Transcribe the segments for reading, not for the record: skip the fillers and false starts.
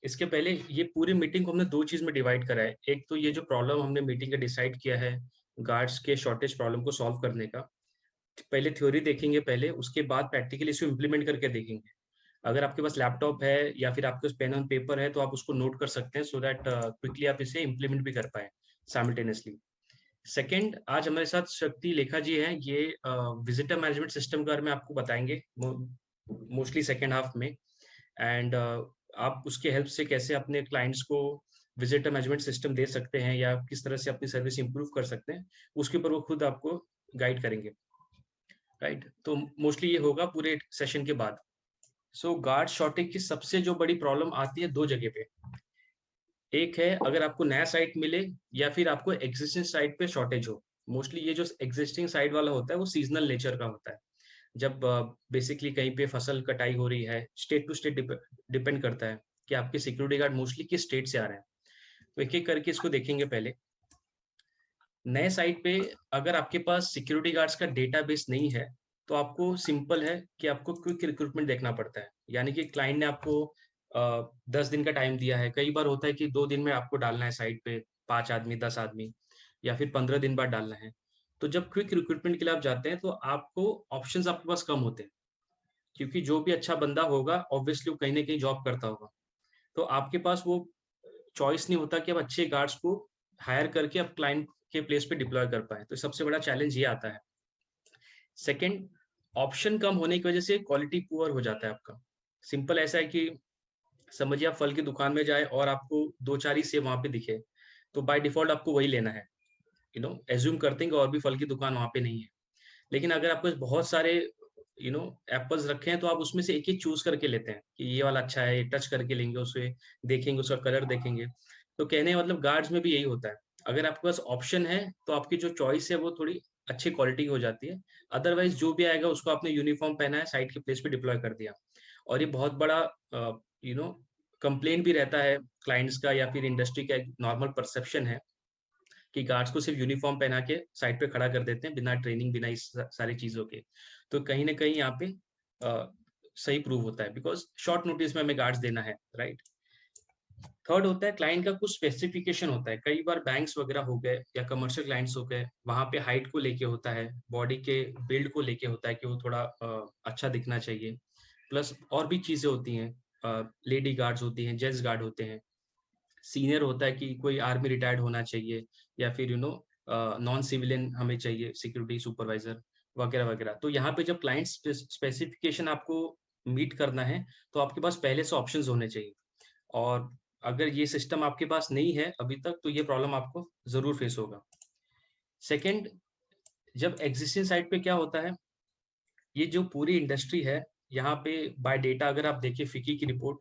इसके पहले ये पूरी मीटिंग को हमने 2 चीज़ में डिवाइड करा है। एक तो ये जो प्रॉब्लम हमने मीटिंग का डिसाइड किया है, गार्ड्स के शॉर्टेज प्रॉब्लम को सॉल्व करने का। पहले थ्योरी देखेंगे पहले, उसके बाद प्रैक्टिकली इसको इम्प्लीमेंट करके देखेंगे। अगर आपके पास लैपटॉप है या फिर आपके पास पेन ऑन पेपर है, तो आप उसको नोट कर सकते हैं सो दैट क्विकली आप इसे इम्प्लीमेंट भी कर पाएँ साइमल्टेनियसली। सेकंड, आज हमारे साथ शक्ति लेखा जी हैं। ये विजिटर मैनेजमेंट सिस्टम के बारे में आपको बताएँगे मोस्टली सेकंड हाफ में। एंड आप उसके हेल्प से कैसे अपने क्लाइंट्स को विजिटर मैनेजमेंट सिस्टम दे सकते हैं या किस तरह से अपनी सर्विस इंप्रूव कर सकते हैं, उसके ऊपर वो खुद आपको गाइड करेंगे, राइट? तो मोस्टली ये होगा पूरे सेशन के बाद। सो गार्ड शॉर्टेज की सबसे जो बड़ी प्रॉब्लम आती है 2 जगह पे। एक है अगर आपको नया साइट मिले या फिर आपको एक्जिस्टिंग साइट पे शॉर्टेज हो। मोस्टली ये जो एक्जिस्टिंग साइट वाला होता है वो सीज़नल नेचर का होता है। जब बेसिकली कहीं पे फसल कटाई हो रही है, स्टेट टू स्टेट डिपेंड करता है कि आपके सिक्योरिटी गार्ड मोस्टली किस स्टेट से आ रहे हैं। तो एक-एक करके इसको देखेंगे पहले। नए साइट पे अगर आपके पास सिक्योरिटी गार्ड्स का डेटाबेस नहीं है, तो आपको सिंपल है कि आपको क्विक रिक्रूटमेंट देखना पड़ता है। यानी कि क्लाइंट ने आपको 10 दिन का टाइम दिया है। कई बार होता है कि 2 दिन में आपको डालना है साइट पे 5 आदमी, 10 आदमी या फिर 15 दिन बाद डालना है। तो जब क्विक रिक्रूटमेंट के लिए आप जाते हैं, तो आपको ऑप्शंस आपके पास कम होते हैं। क्योंकि जो भी अच्छा बंदा होगा, ऑब्वियसली वो कहीं न कहीं जॉब करता होगा। तो आपके पास वो चॉइस नहीं होता कि आप अच्छे गार्ड्स को हायर करके आप क्लाइंट के प्लेस पे डिप्लॉय कर पाएँ। तो सबसे बड़ा चैलेंज ये आता है। सेकंड, ऑप्शन कम होने की वजह से क्वालिटी पुअर हो जाता है आपका। सिंपल ऐसा है कि समझिए आप फल की दुकान में जाएँ और आपको 2-4 ही सेब वहाँ पे दिखे, तो बाय डिफ़ॉल्ट आपको वही लेना है। एज़्यूम करते हैं कि और भी फल की दुकान वहाँ पे नहीं है। लेकिन अगर आपके पास बहुत सारे एप्पल्स रखे हैं, तो आप उसमें से एक-एक चूज़ करके लेते हैं कि ये वाला अच्छा है, टच करके लेंगे उसे, देखेंगे उसका कलर देखेंगे। तो कहने का मतलब गार्ड्स में भी यही होता है। अगर आपके पास ऑप्शन है, तो आपकी जो चॉइस है वो थोड़ी अच्छी क्वालिटी की हो जाती है। अदरवाइज़ जो भी आएगा उसको आपने यूनिफ़ॉर्म पहना है, साइट के प्लेस पे डिप्लॉय कर दिया। और ये बहुत बड़ा यू नो कंप्लेंट भी रहता है क्लाइंट्स का या फिर इंडस्ट्री का एक नॉर्मल परसेप्शन है कि गार्ड्स को सिर्फ यूनिफ़ॉर्म पहना के साइट पे खड़ा कर देते हैं, बिना ट्रेनिंग, बिना इस सारी चीज़ों के। तो कहीं न कहीं यहाँ पे सही प्रूव होता है बिकॉज़ शॉर्ट नोटिस में हमें गार्ड्स देना है, राइट? थर्ड होता है क्लाइंट का कुछ स्पेसिफिकेशन होता है। कई बार बैंक्स वगैरह हो गए या कमर्शियल क्लाइंट्स हो गए, वहाँ पे हाइट को लेके होता है, बॉडी के बिल्ड को लेके होता है कि वो थोड़ा अच्छा दिखना चाहिए। प्लस और भी चीज़ें होती हैं, लेडी गार्ड्स होती हैं, जेंट्स गार्ड होते हैं। सीनियर होता है कि कोई आर्मी रिटायर्ड होना चाहिए या फिर नॉन सिविलियन हमें चाहिए सिक्योरिटी सुपरवाइजर वगैरह वगैरह। तो यहाँ पे जब क्लाइंट स्पेसिफिकेशन आपको मीट करना है, तो आपके पास पहले से ऑप्शंस होने चाहिए। और अगर ये सिस्टम आपके पास नहीं है अभी तक, तो ये प्रॉब्लम आपको ज़रूर फेस होगा। सेकंड, जब एक्जिस्टिंग साइट पे क्या होता है, ये जो पूरी इंडस्ट्री है, यहाँ पे बाय डेटा अगर आप देखिए फिकी की रिपोर्ट,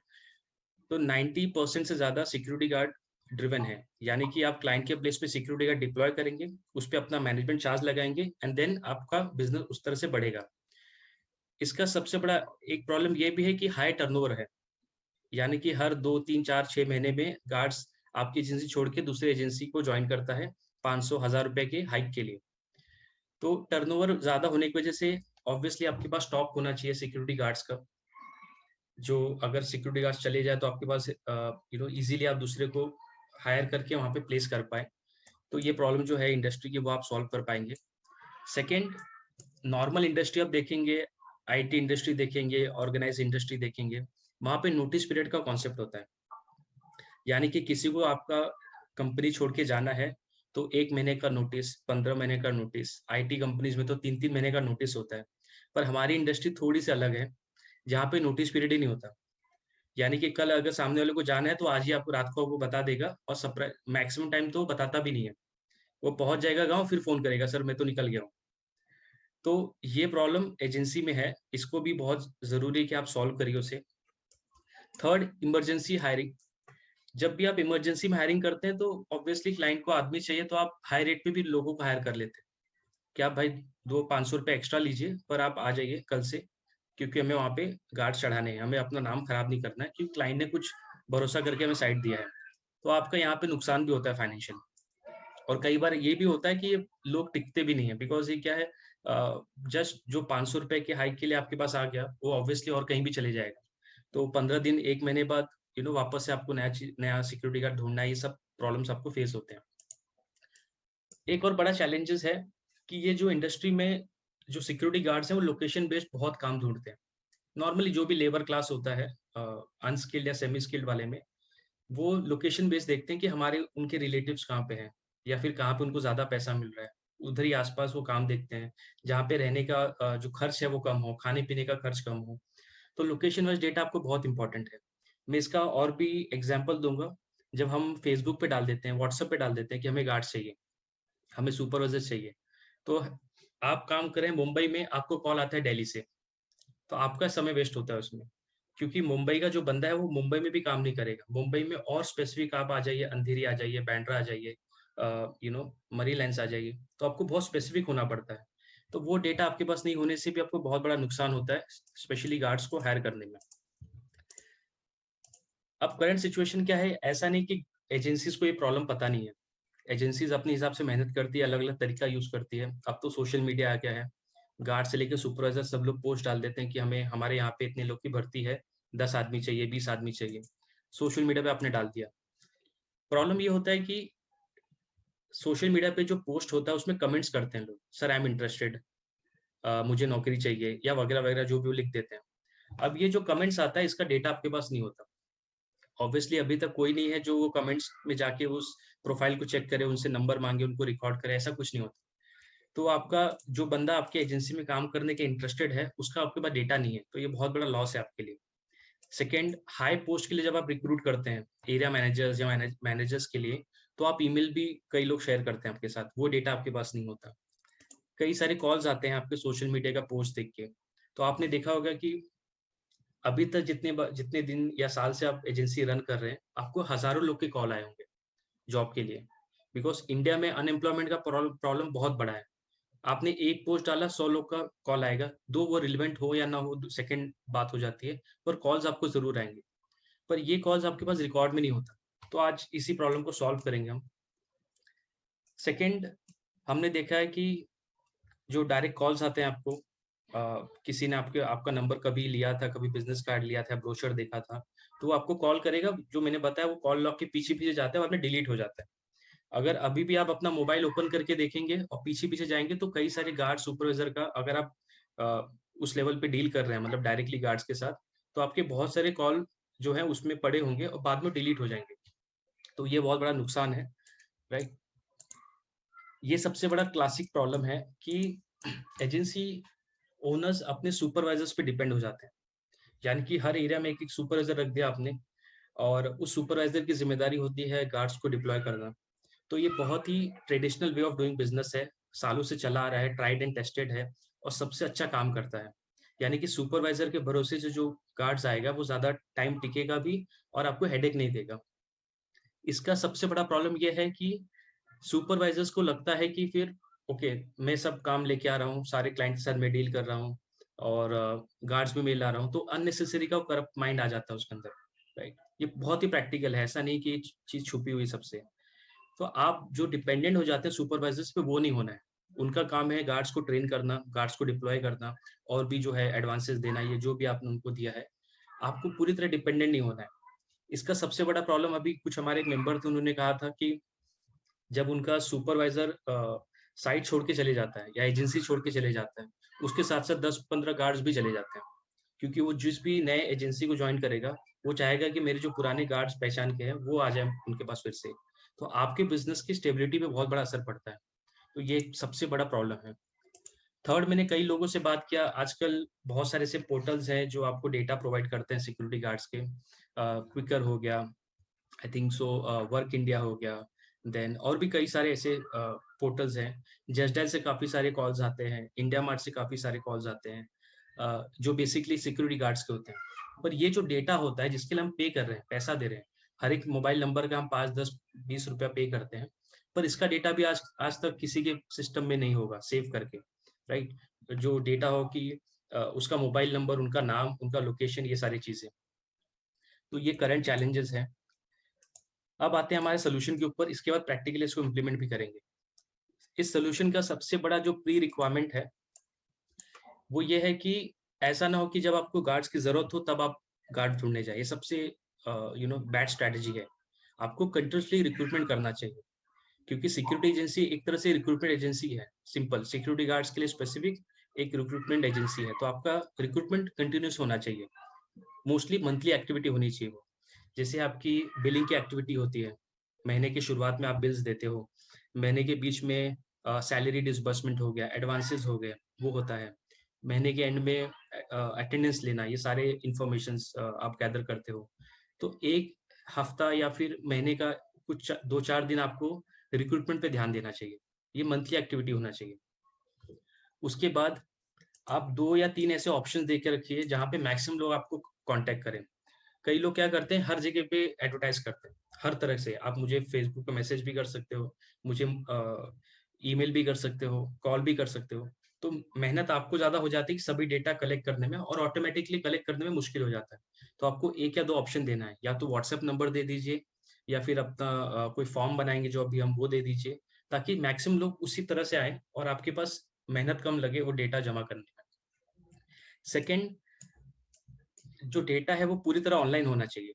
तो 90% से ज़्यादा सिक्योरिटी गार्ड ड्रिवन है। यानी कि आप क्लाइंट के प्लेस पे सिक्योरिटी गार्ड डिप्लॉय करेंगे, उस पे अपना मैनेजमेंट चार्ज लगाएँगे एंड देन आपका बिज़नेस उस तरह से बढ़ेगा। इसका सबसे बड़ा एक प्रॉब्लम ये भी है कि हाई टर्नओवर है। यानी कि हर 2, 3, 4, 6 महीने में गार्ड्स आपकी एजेंसी छोड़ के दूसरी एजेंसी को जॉइन करता है, 500 हज़ार रुपए के हाइक के लिए। तो टर्नओवर ज़्यादा होने की वजह से ऑब्वियसली आपके पास स्टॉक होना चाहिए सिक्योरिटी गार्ड्स का। जो अगर सिक्योरिटी गार्ड्स चले जाए तो आपके पास ईज़िली आप दूसरे को हायर करके वहाँ पे प्लेस कर पाएँ। तो ये प्रॉब्लम जो है इंडस्ट्री की वो आप सॉल्व कर पाएँगे। सेकंड, नॉर्मल इंडस्ट्री आप देखेंगे, आईटी इंडस्ट्री देखेंगे, ऑर्गेनाइज़ इंडस्ट्री देखेंगे, वहाँ पे नोटिस पीरियड का कॉन्सेप्ट होता है। यानी कि किसी को आपका कंपनी छोड़ के जाना है, तो 1 महीने का नोटिस, 15 महीने का नोटिस, आईटी कंपनीज़ में तो 3-3 महीने का नोटिस होता है। पर हमारी इंडस्ट्री थोड़ी-सी अलग है, जहाँ पे नोटिस पीरियड ही नहीं होता। यानी कि कल अगर सामने वाले को जाना है, तो आज ही आपको रात को वो बता देगा और मैक्सिमम टाइम तो वो बताता भी नहीं है। वो पहुँच जाएगा गाँव फिर फ़ोन करेगा, "सर मैं तो निकल गया हूँ।" तो ये प्रॉब्लम एजेंसी में है, इसको भी बहुत ज़रूरी है कि आप सॉल्व करिए उसे। Third, emergency hiring. जब भी आप इमरजेंसी में हायरिंग करते हैं, तो ऑब्वियसली क्लाइंट को आदमी चाहिए, तो आप हाई रेट पे भी लोगों को हायर कर लेते हैं कि आप भाई 2 ₹500 एक्स्ट्रा लीजिए, पर आप आ जाइए कल से, क्योंकि हमें वहाँ पे गार्ड चढ़ाने हैं, हमें अपना नाम खराब नहीं करना है, क्योंकि क्लाइंट ने कुछ भरोसा करके हमें साइट दिया है। तो आपका यहाँ पे नुकसान भी होता है फाइनेंशियल। और कई बार ये भी होता है कि ये लोग टिकते भी नहीं है, बिकॉज़ ये क्या है, जस्ट जो ₹500 के हाइक के लिए आपके पास आ गया, वो ऑब्वियसली और कहीं भी चले जाएगा। तो 15 दिन, 1 महीने बाद वापस से आपको नया सिक्योरिटी गार्ड ढूंढना है, ये सब प्रॉब्लम्स आपको फेस होते हैं। एक और बड़ा चैलेंजेस है कि ये जो इंडस्ट्री में जो सिक्योरिटी गार्ड्स हैं वो लोकेशन बेस्ड बहुत काम ढूंढते हैं। नॉर्मली जो भी लेबर क्लास होता है अनस्किल्ड या सेमी स्किल्ड वाले में, वो लोकेशन बेस्ड देखते हैं कि हमारे उनके रिलेटिव्स कहाँ पे हैं या फिर कहाँ पे उनको ज़्यादा पैसा मिल रहा है। उधर ही आस-पास वो काम देखते हैं, जहाँ पे रहने का जो खर्च है वो कम हो, खाने-पीने का खर्च कम हो। तो लोकेशन वाइज़ डेटा आपको बहुत इम्पोर्टेंट है। मैं इसका और भी एग्ज़ाम्पल दूँगा, जब हम फेसबुक पे डाल देते हैं, व्हाट्सएप पे डाल देते हैं कि हमें गार्ड्स चाहिए, हमें सुपरवाइज़र चाहिए। तो आप काम करें मुंबई में, आपको कॉल आता है दिल्ली से, तो आपका समय वेस्ट होता है उसमें। क्योंकि मुंबई का जो बंदा है वो मुंबई में भी काम नहीं करेगा। मुंबई में और स्पेसिफिक आप आ जाइए, अंधेरी आ जाइए, बांद्रा आ जाइए, मरी लाइन्स आ जाइए, तो आपको बहुत स्पेसिफिक होना पड़ता है। तो वो डेटा आपके पास नहीं होने से भी आपको बहुत बड़ा नुकसान होता है, स्पेशली गार्ड्स को हायर करने में। अब करंट सिचुएशन क्या है, ऐसा नहीं कि एजेंसीज़ को ये प्रॉब्लम पता नहीं है। एजेंसीज़ अपने हिसाब से मेहनत करती है, अलग-अलग तरीका यूज़ करती है। अब तो सोशल मीडिया आ गया है। गार्ड से लेके सुपरवाइज़र सब लोग पोस्ट डाल देते हैं कि हमें हमारे यहाँ पे इतने लोग की भर्ती है, 10 आदमी चाहिए, 20 आदमी चाहिए। सोशल मीडिया पे आपने डाल दिया। प्रॉब्लम ये होता है कि सोशल मीडिया पे जो पोस्ट होता है उसमें कमेंट्स करते हैं लोग, सर आई एम इंटरेस्टेड, मुझे नौकरी चाहिए या वगैरह-वगैरह जो भी वो लिख देते हैं। अब ये जो कमेंट्स आता है इसका डेटा आपके पास नहीं होता। ऑब्वियसली अभी तक कोई नहीं है जो वो कमेंट्स में जाके उस प्रोफाइल को चेक करे, उनसे नंबर माँगे, उनको रिकॉर्ड करे, ऐसा कुछ नहीं होता। तो आपका जो बंदा आपके एजेंसी में काम करने के इंटरेस्टेड है, उसका आपके पास डेटा नहीं है, तो ये बहुत बड़ा लॉस है आपके लिए। सेकंड, हाई पोस्ट के लिए जब आप रिक्रूट करते हैं, एरिया मैनेजर्स या मैनेजर्स के लिए, तो आप ईमेल भी कई लोग शेयर करते हैं आपके साथ, वो डेटा आपके पास नहीं होता। कई सारे कॉल्स आते हैं आपके सोशल मीडिया का पोस्ट देख के, तो आपने देखा होगा कि अभी तक जितने दिन या साल से आप एजेंसी रन कर रहे हैं, आपको हज़ारों लोग के कॉल आए होंगे जॉब के लिए। बिकॉज़ इंडिया में अनएम्प्लॉयमेंट का प्रॉब्लम बहुत बड़ा है। आपने एक पोस्ट डाला 100 लोग का कॉल आएगा, दो वो रिलेवेंट हो या ना हो सेकंड बात हो जाती है, पर कॉल्स आपको ज़रूर आएँगे। पर ये कॉल्स आपके पास रिकॉर्ड में नहीं होता। तो आज इसी प्रॉब्लम को सॉल्व करेंगे हम। सेकंड, हमने देखा है कि जो डायरेक्ट कॉल्स आते हैं आपको, किसी ने आपका नंबर कभी लिया था, कभी बिज़नेस कार्ड लिया था, ब्रोशर देखा था, तो वो आपको कॉल करेगा, जो मैंने बताया वो कॉल लॉग के पीछे-पीछे जाता है, बाद में डिलीट हो जाता है। अगर अभी भी आप अपना मोबाइल ओपन करके देखेंगे और पीछे-पीछे जाएँगे तो कई सारे गार्ड सुपरवाइज़र का अगर आप अ, उस लेवल पे डील कर रहे हैं मतलब डायरेक्टली गार्ड्स के साथ, तो आपके बहुत सारे कॉल जो हैं उसमें पड़े होंगे और बाद में डिलीट हो जाएँगे। तो ये बहुत बड़ा नुकसान है, राइट? ये सबसे बड़ा क्लासिक प्रॉब्लम है कि एजेंसी ओनर्स अपने सुपरवाइज़र्स पे डिपेंड हो जाते हैं। यानी कि हर एरिया में एक-एक सुपरवाइज़र रख दिया आपने और उस सुपरवाइज़र की ज़िम्मेदारी होती है गार्ड्स को डिप्लॉय करना। तो ये बहुत ही traditional way of doing business है, सालों से चला आ रहा है, ट्राइड एंड टेस्टेड है और सबसे अच्छा काम करता है। यानी कि सुपरवाइज़र के भरोसे से जो गार्ड्स आएगा, वो ज़्यादा टाइम टिकेगा भी और आपको हेडेक नहीं देगा। इसका सबसे बड़ा प्रॉब्लम ये है कि सुपरवाइज़र्स को लगता है कि फिर ओके, मैं सब काम लेके आ रहा हूँ, सारे क्लाइंट के साथ मैं डील कर रहा हूँ और गार्ड्स भी मैं ला रहा हूँ, तो अननेसेसरी का करप्ट माइंड आ जाता है उसके अंदर, राइट? ये बहुत ही प्रैक्टिकल है, ऐसा नहीं कि ये चीज़ छुपी हुई सबसे। तो आप जो डिपेंडेंट हो जाते हैं सुपरवाइजर्स पे वो नहीं होना है। उनका काम है गार्ड्स को ट्रेन करना, गार्ड्स को डिप्लॉय करना और भी जो है एडवांसेस देना, ये जो भी आपने उनको दिया है, आपको पूरी तरह डिपेंडेंट नहीं होना है। इसका सबसे बड़ा प्रॉब्लम अभी कुछ हमारे एक मेंबर थे उन्होंने कहा था कि जब उनका सुपरवाइज़र साइट छोड़ के चले जाता है या एजेंसी छोड़ के चले जाता है, उसके साथ-साथ 10-15 गार्ड्स भी चले जाते हैं। क्योंकि वो जिस भी नए एजेंसी को जॉइन करेगा, वो चाहेगा कि मेरे जो पुराने गार्ड्स पहचान के हैं, वो आ जाएँ उनके पास फिर से। तो आपके बिज़नेस की स्टेबिलिटी पे बहुत बड़ा असर पड़ता है। तो ये एक सबसे बड़ा प्रॉब्लम है। थर्ड, मैंने कई लोगों से बात किया, आजकल बहुत सारे ऐसे पोर्टल्स हैं जो आपको डेटा प्रोवाइड करते हैं सिक्योरिटी गार्ड्स के। क्विकर हो गया, आई थिंक सो, वर्क इंडिया हो गया, देन और भी कई सारे ऐसे पोर्टल्स हैं। जस्ट डायल से काफ़ी सारे कॉल्स आते हैं, इंडिया मार्ट से काफ़ी सारे कॉल्स आते हैं, जो बेसिकली सिक्योरिटी गार्ड्स के होते हैं। पर ये जो डेटा होता है जिसके लिए हम पे कर रहे हैं, पैसा दे रहे हैं, हर एक मोबाइल नंबर का हम 5, 10, 20 रुपया पे करते हैं, पर इसका डेटा भी आज आज तक किसी के सिस्टम में नहीं होगा सेव करके, राइट? जो डेटा हो कि उसका मोबाइल नंबर, उनका नाम, उनका लोकेशन, ये सारी चीज़ें। तो ये करंट चैलेंजेस हैं। अब आते हैं हमारे सॉल्यूशन के ऊपर, इसके बाद प्रैक्टिकली इसको इम्प्लीमेंट भी करेंगे। इस सॉल्यूशन का सबसे बड़ा जो प्री रिक्वायरमेंट है, वो ये है कि ऐसा ना हो कि जब आपको गार्ड्स की ज़रूरत हो तब आप गार्ड ढूँढने जाएँ। ये सबसे बैड स्ट्रैटेजी है। आपको कंटिन्यूसली रिक्रूटमेंट करना चाहिए, क्योंकि सिक्योरिटी एजेंसी एक तरह से रिक्रूटमेंट एजेंसी है। सिंपल, सिक्योरिटी गार्ड्स के लिए स्पेसिफिक एक रिक्रूटमेंट एजेंसी है, तो आपका रिक्रूटमेंट कंटिन्यूस होना चाहिए। मोस्टली मंथली एक्टिविटी होनी चाहिए वो। जैसे आपकी बिलिंग की एक्टिविटी होती है, महीने की शुरुआत में आप बिल्स देते हो, महीने के बीच में सैलरी डिसबर्समेंट हो गया, एडवांसेस हो गए, वो होता है। महीने के एंड में अटेंडेंस लेना, ये सारे इंफॉर्मेशंस आप गैदर करते हो। तो एक हफ्ता या फिर महीने का कुछ 2-4 दिन आपको रिक्रूटमेंट पे ध्यान देना चाहिए। ये मंथली एक्टिविटी होना चाहिए। उसके बाद आप 2 या 3 ऐसे ऑप्शन दे के रखिए जहाँ पे मैक्सिमम लोग आपको कॉन्टैक्ट करें। कई लोग क्या करते हैं, हर जगह पे एडवर्टाइज करते हैं, हर तरह से। आप मुझे फेसबुक पे मैसेज भी कर सकते हो, मुझे ईमेल भी कर सकते हो, कॉल भी कर सकते हो। तो मेहनत आपको ज़्यादा हो जाती है कि सभी डेटा कलेक्ट करने में, और ऑटोमेटिकली कलेक्ट करने में मुश्किल हो जाता है। तो आपको 1 या 2 ऑप्शन देना है, या तो व्हाट्सएप नंबर दे दीजिए, या फिर अपना कोई फॉर्म बनाएँगे जो अभी हम, वो दे दीजिए, ताकि मैक्सिमम लोग उसी तरह से आएँ और आपके पास मेहनत कम लगे वो डेटा जमा करने में। सेकंड, जो डेटा है वो पूरी तरह ऑनलाइन होना चाहिए।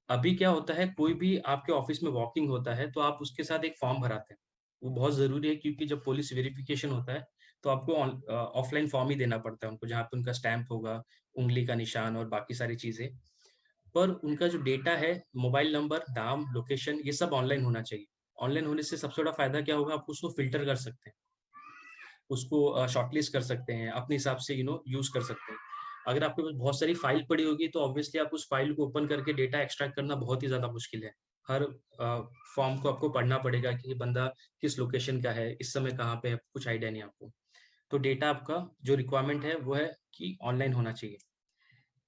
अभी क्या होता है, कोई भी आपके ऑफिस में वॉकिंग होता है तो आप उसके साथ एक फॉर्म भराते हैं। वो बहुत ज़रूरी है, क्योंकि जब पुलिस वेरिफिकेशन होता है तो आपको ऑफलाइन फॉर्म ही देना पड़ता है उनको, जहाँ पे उनका स्टैम्प होगा, उँगली का निशान और बाकी सारी चीज़ें। पर उनका जो डेटा है, मोबाइल नंबर, नाम, लोकेशन, ये सब ऑनलाइन होना चाहिए। ऑनलाइन होने से सबसे बड़ा फ़ायदा क्या होगा, आप उसको फ़िल्टर कर सकते हैं। उसको शॉर्टलिस्ट कर सकते हैं, अपने हिसाब से यूज़ कर सकते हैं। अगर आपके पास बहुत सारी फाइल पड़ी होगी तो ऑब्वियसली आप उस फाइल को ओपन करके डेटा एक्सट्रैक्ट करना बहुत ही ज़्यादा मुश्किल है। हर फॉर्म को आपको पढ़ना पड़ेगा कि ये बंदा किस लोकेशन का है, इस समय कहाँ पे है, कुछ आइडिया नहीं आपको। तो डेटा आपका जो रिक्वायरमेंट है वो है कि ऑनलाइन होना चाहिए।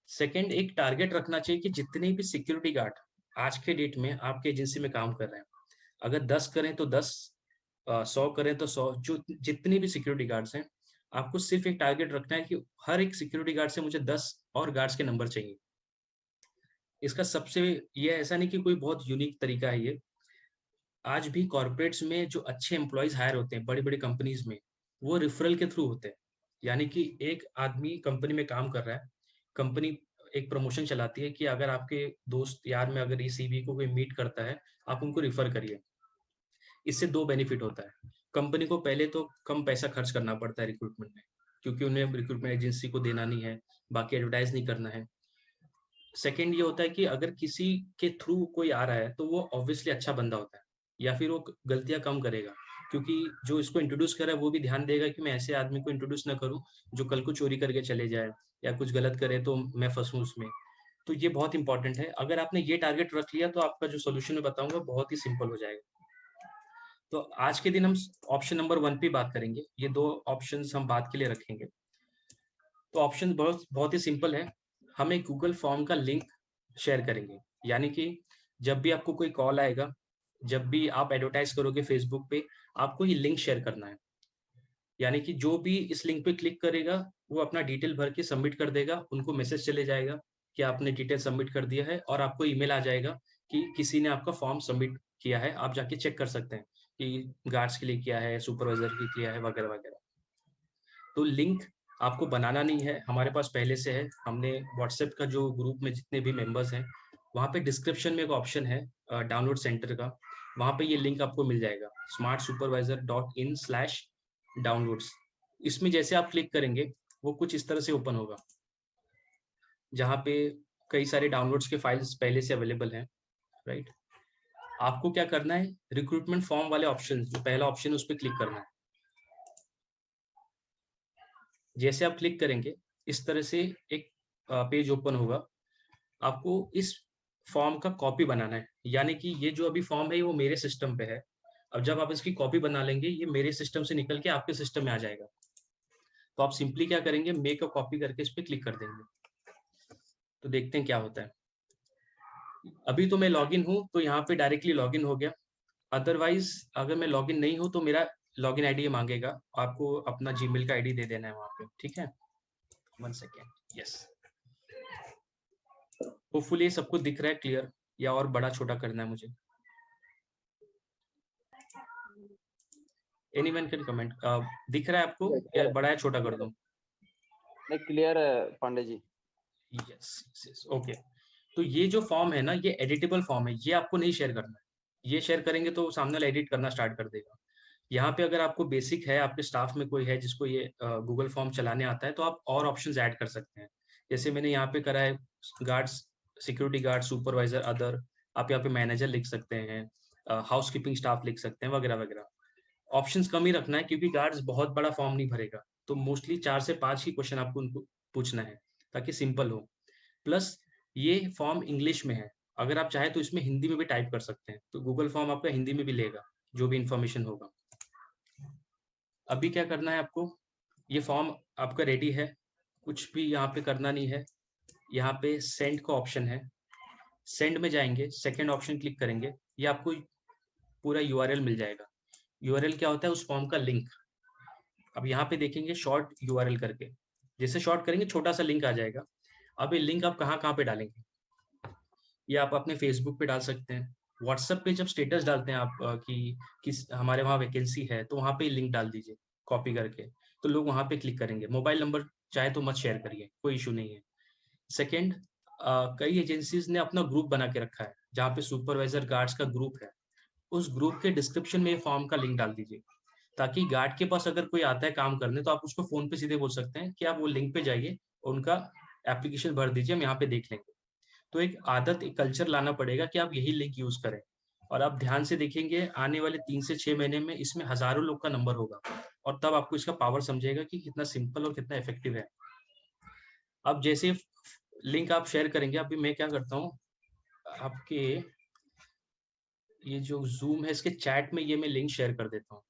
सेकंड, एक टारगेट रखना चाहिए कि जितने भी सिक्योरिटी गार्ड आज के डेट में आपके एजेंसी में काम कर रहे हैं, अगर 10 करें तो 10, 100 करें तो 100, जो जितने भी सिक्योरिटी गार्ड्स हैं, आपको सिर्फ एक टारगेट रखना है कि हर एक सिक्योरिटी गार्ड से मुझे 10 और गार्ड्स के नंबर चाहिए। इसका सबसे, ये ऐसा नहीं कि कोई बहुत यूनिक तरीका है ये। आज भी कॉर्पोरेट्स में जो अच्छे एम्प्लॉइज़ हायर होते हैं, बड़ी-बड़ी कंपनीज़ में, वो रेफरल के थ्रू होते हैं। यानी कि एक आदमी कंपनी में काम कर रहा है, कंपनी एक प्रमोशन चलाती है कि अगर आपके दोस्त यार में अगर इस सीवी को कोई मीट करता है, आप उनको रेफर करिए। इससे 2 बेनिफिट होता है। कंपनी को पहले तो कम पैसा खर्च करना पड़ता है रिक्रूटमेंट में, क्योंकि उन्हें रिक्रूटमेंट एजेंसी को देना नहीं है, बाकी एडवर्टाइज़ नहीं करना है। सेकंड ये होता है कि अगर किसी के थ्रू कोई आ रहा है, तो वो ऑब्वियसली अच्छा बंदा होता है, या फिर वो गलतियाँ कम करेगा, क्योंकि जो इसको इंट्रोड्यूस कर रहा है वो भी ध्यान देगा कि मैं ऐसे आदमी को इंट्रोड्यूस ना करूँ, जो कल को चोरी करके चले जाए या कुछ गलत करे तो मैं फँसूँ उसमें। तो ये बहुत इंपॉर्टेंट है। अगर आपने ये टारगेट रख लिया तो आपका जो सॉल्यूशन मैं बताऊँगा बहुत ही सिंपल हो जाएगा। तो आज के दिन हम ऑप्शन नंबर 1 पे बात करेंगे। ये 2 ऑप्शंस हम बात के लिए रखेंगे। तो ऑप्शन बहुत बहुत ही सिंपल है। हम एक गूगल फॉर्म का लिंक शेयर करेंगे। यानी कि जब भी आपको कोई कॉल आएगा, जब भी आप एडवर्टाइज़ करोगे फेसबुक पे, आपको ये लिंक शेयर करना है। यानी कि जो भी इस लिंक पे क्लिक करेगा, वो अपना डिटेल भर के सबमिट कर देगा, उनको मैसेज चले जाएगा कि आपने डिटेल सबमिट कर दिया है, और आपको ईमेल आ जाएगा कि किसी ने आपका फॉर्म सबमिट किया है। आप जाके चेक कर सकते हैं कि गार्ड्स के लिए किया है, सुपरवाइज़र के लिए किया है, वगैरह-वगैरह। तो लिंक आपको बनाना नहीं है, हमारे पास पहले से है। हमने व्हाट्सएप का जो ग्रुप में जितने भी मेंबर्स हैं, वहाँ पे डिस्क्रिप्शन में एक ऑप्शन है डाउनलोड सेंटर का, वहाँ पे ये लिंक आपको मिल जाएगा, smartsupervisor.in/downloads। इसमें जैसे आप क्लिक करेंगे, वो कुछ इस तरह से ओपन होगा, जहाँ पे कई सारे डाउनलोड्स के फाइल्स पहले से अवेलेबल हैं, राइट? आपको क्या करना है, रिक्रूटमेंट फॉर्म वाले ऑप्शन, जो पहला ऑप्शन है, उस पे क्लिक करना है। जैसे आप क्लिक करेंगे, इस तरह से एक पेज ओपन होगा। आपको इस फॉर्म का कॉपी बनाना है, यानी कि ये जो अभी फॉर्म है वो मेरे सिस्टम पे है। अब जब आप इसकी कॉपी बना लेंगे, ये मेरे सिस्टम से निकल के आपके सिस्टम में आ जाएगा। तो आप सिंपली क्या करेंगे, मेक अ कॉपी करके इस पे क्लिक कर देंगे। तो देखते हैं क्या होता है। अभी तो मैं लॉगिन हूँ, तो यहाँ पे डायरेक्टली लॉगिन हो गया। अदरवाइज़ अगर मैं लॉगिन नहीं हूँ तो मेरा लॉगिन आईडी माँगेगा। आपको अपना जीमेल का आईडी दे देना है वहाँ पे, ठीक है? 1 सेकंड, यस। होपफुली ये सब कुछ दिख रहा है क्लियर, या और बड़ा-छोटा करना है मुझे? Anyone can comment. दिख रहा है आपको या बड़ा या छोटा कर दूं? नहीं, क्लियर है Pandey ji. Yes, yes, okay. तो ये जो फॉर्म है ना, ये एडिटेबल फॉर्म है, ये आपको नहीं शेयर करना है। ये शेयर करेंगे तो सामने वाला एडिट करना स्टार्ट कर देगा। यहाँ पे अगर आपको बेसिक है, आपके स्टाफ में कोई है जिसको ये गूगल फॉर्म चलाने आता है, तो आप और ऑप्शंस ऐड कर सकते हैं। जैसे मैंने यहाँ पे करा है guards, security guard, supervisor, other. आप यहाँ पे मैनेजर लिख सकते हैं, हाउस कीपिंग स्टाफ लिख सकते हैं, वगैरह वगैरह। ऑप्शंस कम ही रखना है क्योंकि गार्ड्स बहुत बड़ा फॉर्म नहीं भरेगा, तो मोस्टली 4 से 5 ही क्वेश्चन आपको उनको पूछना है ताकि सिंपल हो। प्लस ये फॉर्म इंग्लिश में है, अगर आप चाहे तो इसमें हिंदी में भी टाइप कर सकते हैं, तो गूगल फॉर्म आपका हिंदी में भी लेगा जो भी इंफॉर्मेशन होगा। अभी क्या करना है आपको, ये फॉर्म आपका रेडी है, कुछ भी यहाँ पे करना नहीं है। यहाँ पे सेंड का ऑप्शन है, सेंड में जाएंगे, सेकंड ऑप्शन क्लिक करेंगे, ये आपको पूरा यूआरएल मिल जाएगा। यूआरएल क्या होता है, उस फॉर्म का लिंक। अब यहाँ पे देखेंगे शॉर्ट यूआरएल करके, जैसे शॉर्ट करेंगे छोटा सा लिंक आ जाएगा। अब ये लिंक आप कहाँ कहाँ पे डालेंगे, ये आप अपने फेसबुक पे डाल सकते हैं। व्हाट्सएप पे जब स्टेटस डालते हैं आप कि किस हमारे वहाँ वैकेंसी है, तो वहाँ पे लिंक डाल दीजिए कॉपी करके, तो लोग वहाँ पे क्लिक करेंगे। मोबाइल नंबर चाहे तो मत शेयर करिए, कोई इशू नहीं है। सेकेंड, कई एजेंसीज ने अपना ग्रुप बना के रखा है जहाँ पे सुपरवाइजर गार्ड्स का ग्रुप है, उस ग्रुप के डिस्क्रिप्शन में फॉर्म का लिंक डाल दीजिए, ताकि गार्ड के पास अगर कोई आता है काम करने, तो आप उसको फोन पे सीधे बोल सकते हैं कि आप वो लिंक पे जाइए, उनका एप्लीकेशन भर दीजिए, हम यहाँ पे देख लेंगे। तो एक आदत, एक कल्चर लाना पड़ेगा कि आप यही लिंक यूज करें। और आप ध्यान से देखेंगे आने वाले 3 से 6 महीने में इसमें हजारों लोग का नंबर होगा, और तब आपको इसका पावर समझेगा कि कितना सिंपल और कितना इफेक्टिव है। अब जैसे लिंक आप शेयर करेंगे, अभी मैं क्या करता हूँ, आपके ये जो जूम है इसके चैट में ये मैं लिंक शेयर कर देता हूँ।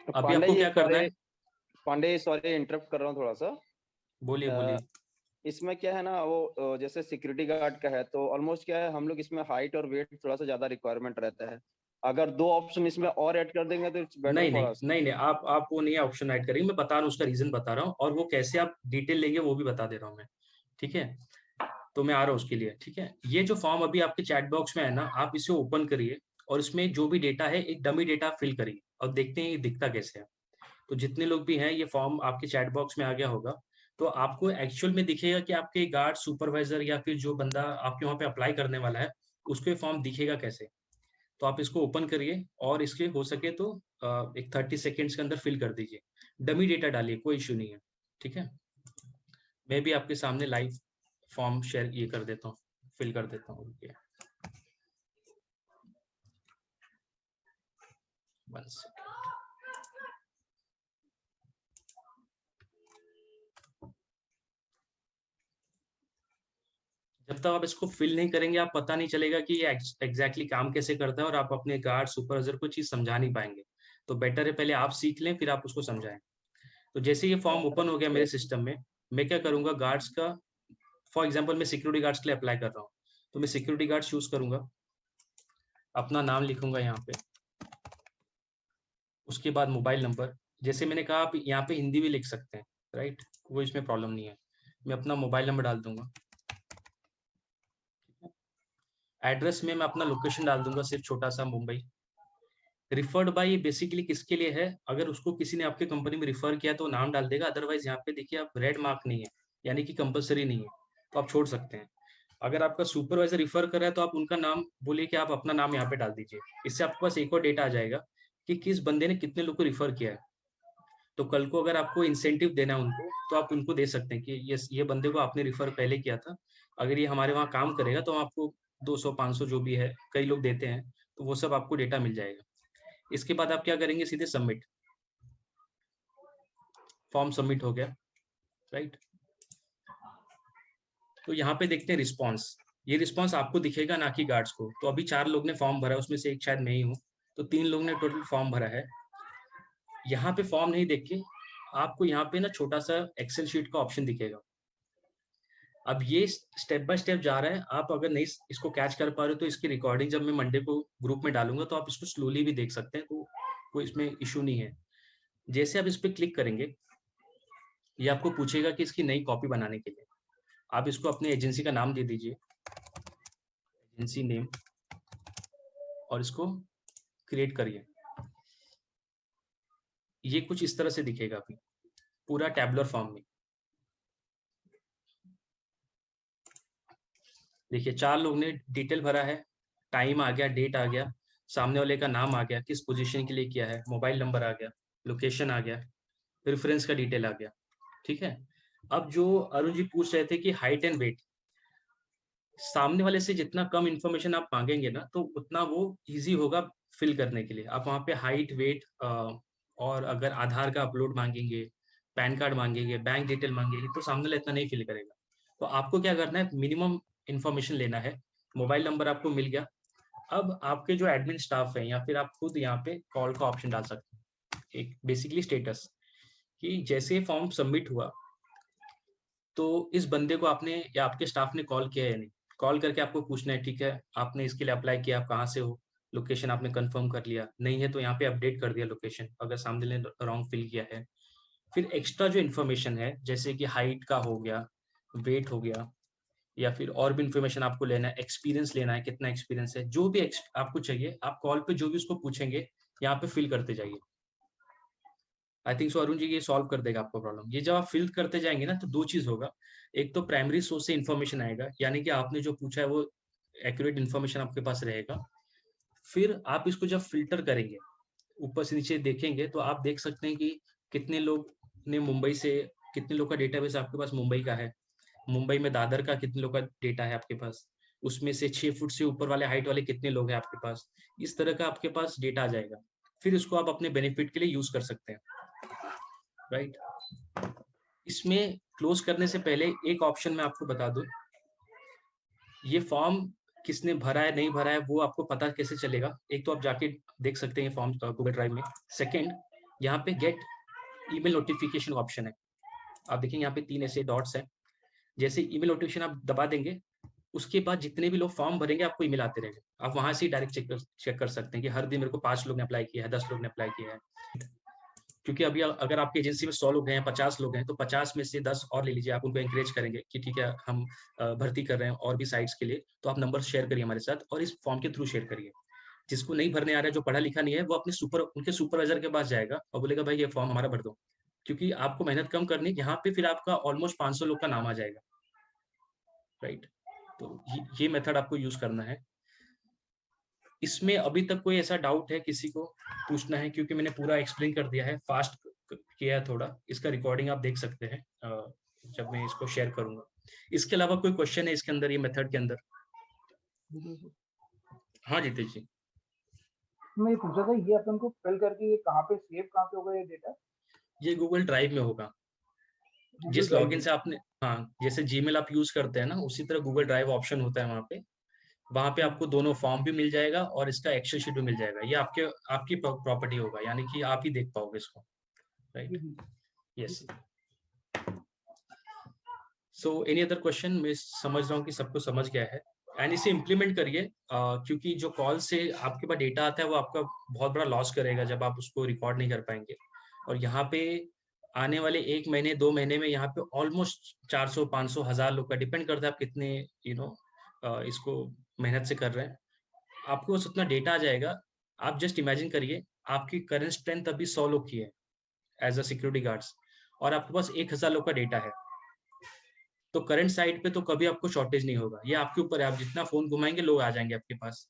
तो अभी आपको क्या करना है, पांडे सॉरी इंटरप्ट कर रहा हूँ थोड़ा सा। बोलिए अ, बोलिए। इसमें क्या है ना, वो जैसे सिक्योरिटी गार्ड का है तो ऑलमोस्ट क्या है, हम लोग इसमें हाइट और वेट थोड़ा सा ज्यादा रिक्वायरमेंट रहता है। अगर 2 ऑप्शन इसमें और ऐड कर देंगे तो इट्स बेटर नहीं फॉर नहीं अस। नहीं नहीं, आप वो नहीं ऑप्शन ऐड करेंगे, मैं बता रहा हूँ उसका रीजन बता रहा हूँ, और वो कैसे आप डिटेल लेंगे वो भी बता दे रहा हूँ मैं। ठीक है, तो मैं आ रहा हूँ उसके लिए। ठीक है, ये जो फॉर्म अभी आपके चैट बॉक्स में है ना, आप इसे ओपन करिए, और इसमें जो भी डेटा है एक डमी डेटा फिल करिए, और देखते हैं ये दिखता कैसे है। तो जितने लोग भी हैं, ये फॉर्म आपके चैट बॉक्स में आ गया होगा, तो आपको एक्चुअल में दिखेगा कि आपके गार्ड, सुपरवाइजर या फिर जो बंदा आपके वहाँ पे अप्लाई करने वाला है, उसको ये फॉर्म दिखेगा कैसे। तो आप इसको ओपन करिए, और इसके हो सके तो एक 30 सेकेंड्स के अंदर फिल कर दीजिए। डमी डेटा डालिए, कोई इशू नहीं है। ठीक है, मैं भी आपके सामने लाइव फॉर्म शेयर ये कर देता हूँ, फिल कर देता हूँ। बस जब तक आप इसको फिल नहीं करेंगे, आप पता नहीं चलेगा कि ये एग्जैक्टली काम कैसे करता है, और आप अपने गार्ड, सुपरवाइजर को चीज समझा नहीं पाएंगे। तो बेटर है पहले आप सीख लें, फिर आप उसको समझाएं। तो जैसे ये फॉर्म ओपन हो गया मेरे सिस्टम में, मैं क्या करूंगा, गार्ड्स का, फॉर एग्जाम्पल मैं सिक्योरिटी गार्ड्स के लिए अप्लाई कर रहा हूँ, तो मैं सिक्योरिटी गार्ड चूज करूंगा, अपना नाम लिखूंगा यहाँ पे, उसके बाद मोबाइल नंबर। जैसे मैंने कहा, आप यहाँ पे हिंदी भी लिख सकते हैं, राइट, वो इसमें प्रॉब्लम नहीं है। मैं अपना मोबाइल नंबर डाल दूंगा। एड्रेस में मैं अपना लोकेशन डाल दूंगा, सिर्फ छोटा सा मुंबई। रिफर्ड बाय, ये बेसिकली किसके लिए है, अगर उसको किसी ने आपके कंपनी में रिफर किया तो नाम डाल देगा, अदरवाइज यहाँ पे देखिए आप रेड मार्क नहीं है, यानी कि कंपलसरी नहीं है, तो आप छोड़ सकते हैं। अगर आपका सुपरवाइजर रिफर कर रहा है तो आप उनका नाम बोलिए कि आप अपना नाम यहाँ पे डाल दीजिए। इससे आपके पास एक और डेटा आ जाएगा कि किस बंदे ने कितने लोग को रिफर किया है। तो कल को अगर आपको इंसेंटिव देना है उनको, तो आप उनको दे सकते हैं कि ये बंदे को आपने रिफर पहले किया था, अगर ये हमारे वहाँ काम करेगा तो हम आपको 200 500 जो भी है, कई लोग देते हैं, तो वो सब आपको डेटा मिल जाएगा। इसके बाद आप क्या करेंगे, सीधे सबमिट। फॉर्म सबमिट हो गया, राइट। तो यहाँ पे देखते हैं रिस्पॉन्स, ये रिस्पॉन्स आपको दिखेगा ना कि गार्ड्स को। तो अभी 4 लोग ने फॉर्म भरा, उसमें से एक शायद मैं ही हूँ, तो 3 लोग ने टोटल फॉर्म भरा है। यहाँ पे फॉर्म नहीं देख के आपको यहाँ पे ना छोटा सा एक्सेल शीट का ऑप्शन दिखेगा। अब ये स्टेप बाय स्टेप जा रहा है, आप अगर नहीं इसको कैच कर पा रहे हो तो इसकी रिकॉर्डिंग जब मैं मंडे को ग्रुप में डालूंगा तो आप इसको स्लोली भी देख सकते हैं, तो कोई इसमें इशू नहीं है। जैसे आप इस पर क्लिक करेंगे, ये आपको पूछेगा कि इसकी नई कॉपी बनाने के लिए आप इसको अपने एजेंसी का नाम दे दीजिए, एजेंसी नेम, और इसको क्रिएट करिए। ये कुछ इस तरह से दिखेगा अभी पूरा टैबुलर फॉर्म में। देखिए 4 लोग ने डिटेल भरा है, टाइम आ गया, डेट आ गया, सामने वाले का नाम आ गया, किस पोजीशन के लिए किया है, मोबाइल नंबर आ गया, लोकेशन आ गया, प्रेफ़रेंस का डिटेल आ गया, ठीक है? अब जो अरुण जी पूछ रहे थे कि हाइट एंड वेट, सामने वाले से जितना कम इन्फॉर्मेशन आप माँगेंगे ना, तो उतना वो ईज़ी होगा फ़िल करने के लिए। आप वहाँ पे हाइट, वेट और अगर आधार का अपलोड माँगेंगे, पैन कार्ड माँगेंगे, बैंक डिटेल माँगेंगे, तो सामने वाला इतना नहीं फ़िल करेगा। तो आपको क्या करना है, मिनिमम इन्फॉर्मेशन लेना है। मोबाइल नंबर आपको मिल गया। अब आपके जो एडमिन स्टाफ है या फिर आप खुद यहाँ पे कॉल का ऑप्शन डाल सकते हैं। एक बेसिकली स्टेटस कि जैसे फॉर्म सबमिट हुआ, तो इस बंदे को आपने या आपके स्टाफ ने कॉल किया या नहीं? कॉल करके आपको पूछना है, ठीक है, आपने इसके लिए अप्लाई किया, आप कहाँ से हो? लोकेशन आपने कंफर्म कर लिया, नहीं है तो यहाँ पे अपडेट कर दिया लोकेशन, अगर सामने ने रॉन्ग फिल किया है। फिर एक्स्ट्रा जो इन्फॉर्मेशन है, जैसे कि हाइट का हो गया, वेट हो गया या फिर और भी इन्फॉर्मेशन आपको लेना है, एक्सपीरियंस लेना है, कितना एक्सपीरियंस है, जो भी आपको चाहिए, आप कॉल पे जो भी उसको पूछेंगे, यहाँ पे फिल करते जाइए। आई थिंक सो अरुण जी ये सॉल्व कर देगा आपका प्रॉब्लम। ये जब आप फिल करते जाएँगे ना तो 2 चीज़ होगा। एक तो प्राइमरी सोर्स से इन्फॉर्मेशन आएगा, यानी कि आपने जो पूछा है वो एक्यूरेट इन्फॉर्मेशन आपके पास रहेगा। फिर आप इसको जब फ़िल्टर करेंगे, ऊपर से नीचे देखेंगे तो आप देख सकते हैं कि कितने लोग ने मुंबई से, कितने लोग का डेटाबेस आपके पास मुंबई का है। मुंबई में दादर का कितने लोग का डेटा है आपके पास। उसमें से 6 फुट से ऊपर वाले हाइट वाले कितने लोग हैं आपके पास। इस तरह का आपके पास डेटा आ जाएगा। फिर इसको आप अपने बेनिफिट के लिए यूज़ कर सकते हैं, राइट? इसमें क्लोज़ करने से पहले एक ऑप्शन मैं आपको बता दूँ, ये फॉर्म किसने भरा है, नहीं भरा है, वो आपको पता कैसे चलेगा? एक तो आप जाके देख सकते हैं फॉर्म गूगल ड्राइव में। सेकंड, यहाँ पे गेट ईमेल नोटिफ़िकेशन ऑप्शन है। आप देखेंगे यहाँ पे 3 ऐसे डॉट्स हैं। जैसे ईमेल नोटिफ़िकेशन आप दबा देंगे, उसके बाद जितने भी लोग फॉर्म भरेंगे आपको ईमेल आते रहेंगे। आप वहाँ से ही डायरेक्ट चेक कर सकते हैं कि हर दिन मेरे को 5 लोग ने अप्लाई किया है, 10 लोग ने अप्लाई किया है। क्योंकि अभी अगर आपकी एजेंसी में 100 लोग हैं, 50 लोग हैं, तो 50 में से 10 और ले लीजिए, आप उनको एनकरेज करेंगे कि ठीक है, हम भर्ती कर रहे हैं और भी साइट्स के लिए, तो आप नंबर शेयर करिए हमारे साथ और इस फॉर्म के थ्रू शेयर करिए। जिसको नहीं भरने आ रहा है, जो पढ़ा-लिखा नहीं है, वो अपने उनके सुपरवाइज़र के पास जाएगा और बोलेगा, "भाई, ये फॉर्म हमारा भर दो।" क्योंकि आपको मेहनत कम करनी है, यहाँ पे फिर आपका ऑलमोस्ट 500 लोग का नाम आ जाएगा, राइट? तो ये मेथड आपको यूज़ करना है। इसमें अभी तक कोई ऐसा डाउट है किसी को पूछना है? क्योंकि मैंने पूरा एक्सप्लेन कर दिया है, फास्ट किया है थोड़ा। इसका रिकॉर्डिंग आप देख सकते हैं जब मैं इसको शेयर करूँगा। इसके अलावा कोई क्वेश्चन है इसके अंदर, ये मेथड के अंदर? हाँ, जीतेश जी। मैं ये पूछा था, ये अपन को फिल करके ये कहाँ पे सेव कहाँ पे होगा ये डेटा? ये गूगल ड्राइव में होगा। जिस लॉगिन से आपने, हाँ, जैसे जीमेल आप यूज़ करते हैं ना, उसी तरह गूगल ड्राइव ऑप्शन होता है वहाँ पे। वहाँ पे आपको दोनों फॉर्म भी मिल जाएगा और इसका एक्सेल शीट भी मिल जाएगा। ये आपकी प्रॉपर्टी होगा, यानी कि आप ही देख पाओगे इसको, right? Yes. So any other question? मैं समझ रहा हूँ कि सबको समझ गया है एंड इसे इम्प्लीमेंट करिए, क्योंकि जो कॉल से आपके पास डेटा आता है वो आपका बहुत बड़ा लॉस करेगा जब आप उसको रिकॉर्ड नहीं कर पाएंगे। और यहाँ पे आने वाले 1 महीने 2 महीने में यहाँ पे ऑलमोस्ट 400 500 1000 लोग का डिपेंड करता है आप कितने इसको मेहनत से कर रहे हैं। आपको बस उतना डेटा आ जाएगा। आप जस्ट इमेजिन करिए, आपकी करंट स्ट्रेंथ अभी 100 लोग की है एज अ सिक्योरिटी गार्ड्स और आपके पास 1000 लोग का डेटा है। तो करंट साइट पे तो कभी आपको शॉर्टेज नहीं होगा। ये आपके ऊपर है, आप जितना फ़ोन घुमाएँगे लोग आ जाएँगे आपके पास।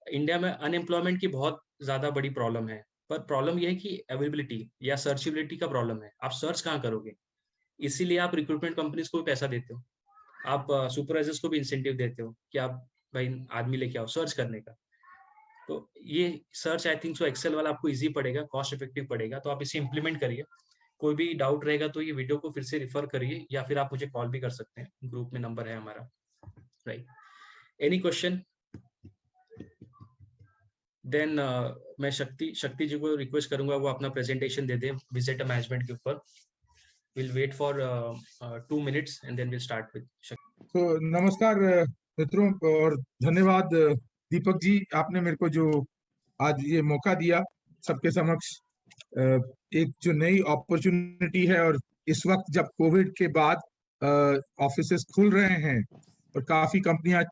इंडिया में अनएम्प्लॉयमेंट की बहुत ज़्यादा बड़ी प्रॉब्लम है, पर प्रॉब्लम ये है कि अवेलेबिलिटी या सर्चेबिलिटी का प्रॉब्लम है। आप सर्च कहाँ करोगे? इसीलिए आप रिक्रूटमेंट कंपनीज़ को भी पैसा देते हो। आप सुपरवाइज़र्स को भी इंसेंटिव देते हो कि आप भाई आदमी लेके आओ सर्च करने का। तो ये search I think so Excel वाला आपको ईज़ी पड़ेगा, कॉस्ट इफेक्टिव पड़ेगा, तो आप इसे इम्प्लीमेंट करिए। कोई भी डाउट रहेगा तो ये वीडियो को फिर से रेफर करिए या फिर आप मुझे कॉल भी कर सकते हैं। ग्रुप में नंबर है हमारा, राइट? Any question? देन मैं शक्ति जी को रिक्वेस्ट करूंगा वो अपना प्रेजेंटेशन दे दें विजिटर मैनेजमेंट के ऊपर। Will wait for 2 minutes and then will start with Shakti. तो नमस्कार मित्रों और धन्यवाद दीपक जी, आपने मेरे को जो आज ये मौका दिया सबके समक्ष एक जो नई अपॉर्चुनिटी है, और इस वक्त जब कोविड के बाद ऑफिसेस खुल रहे हैं और काफी कंपनियां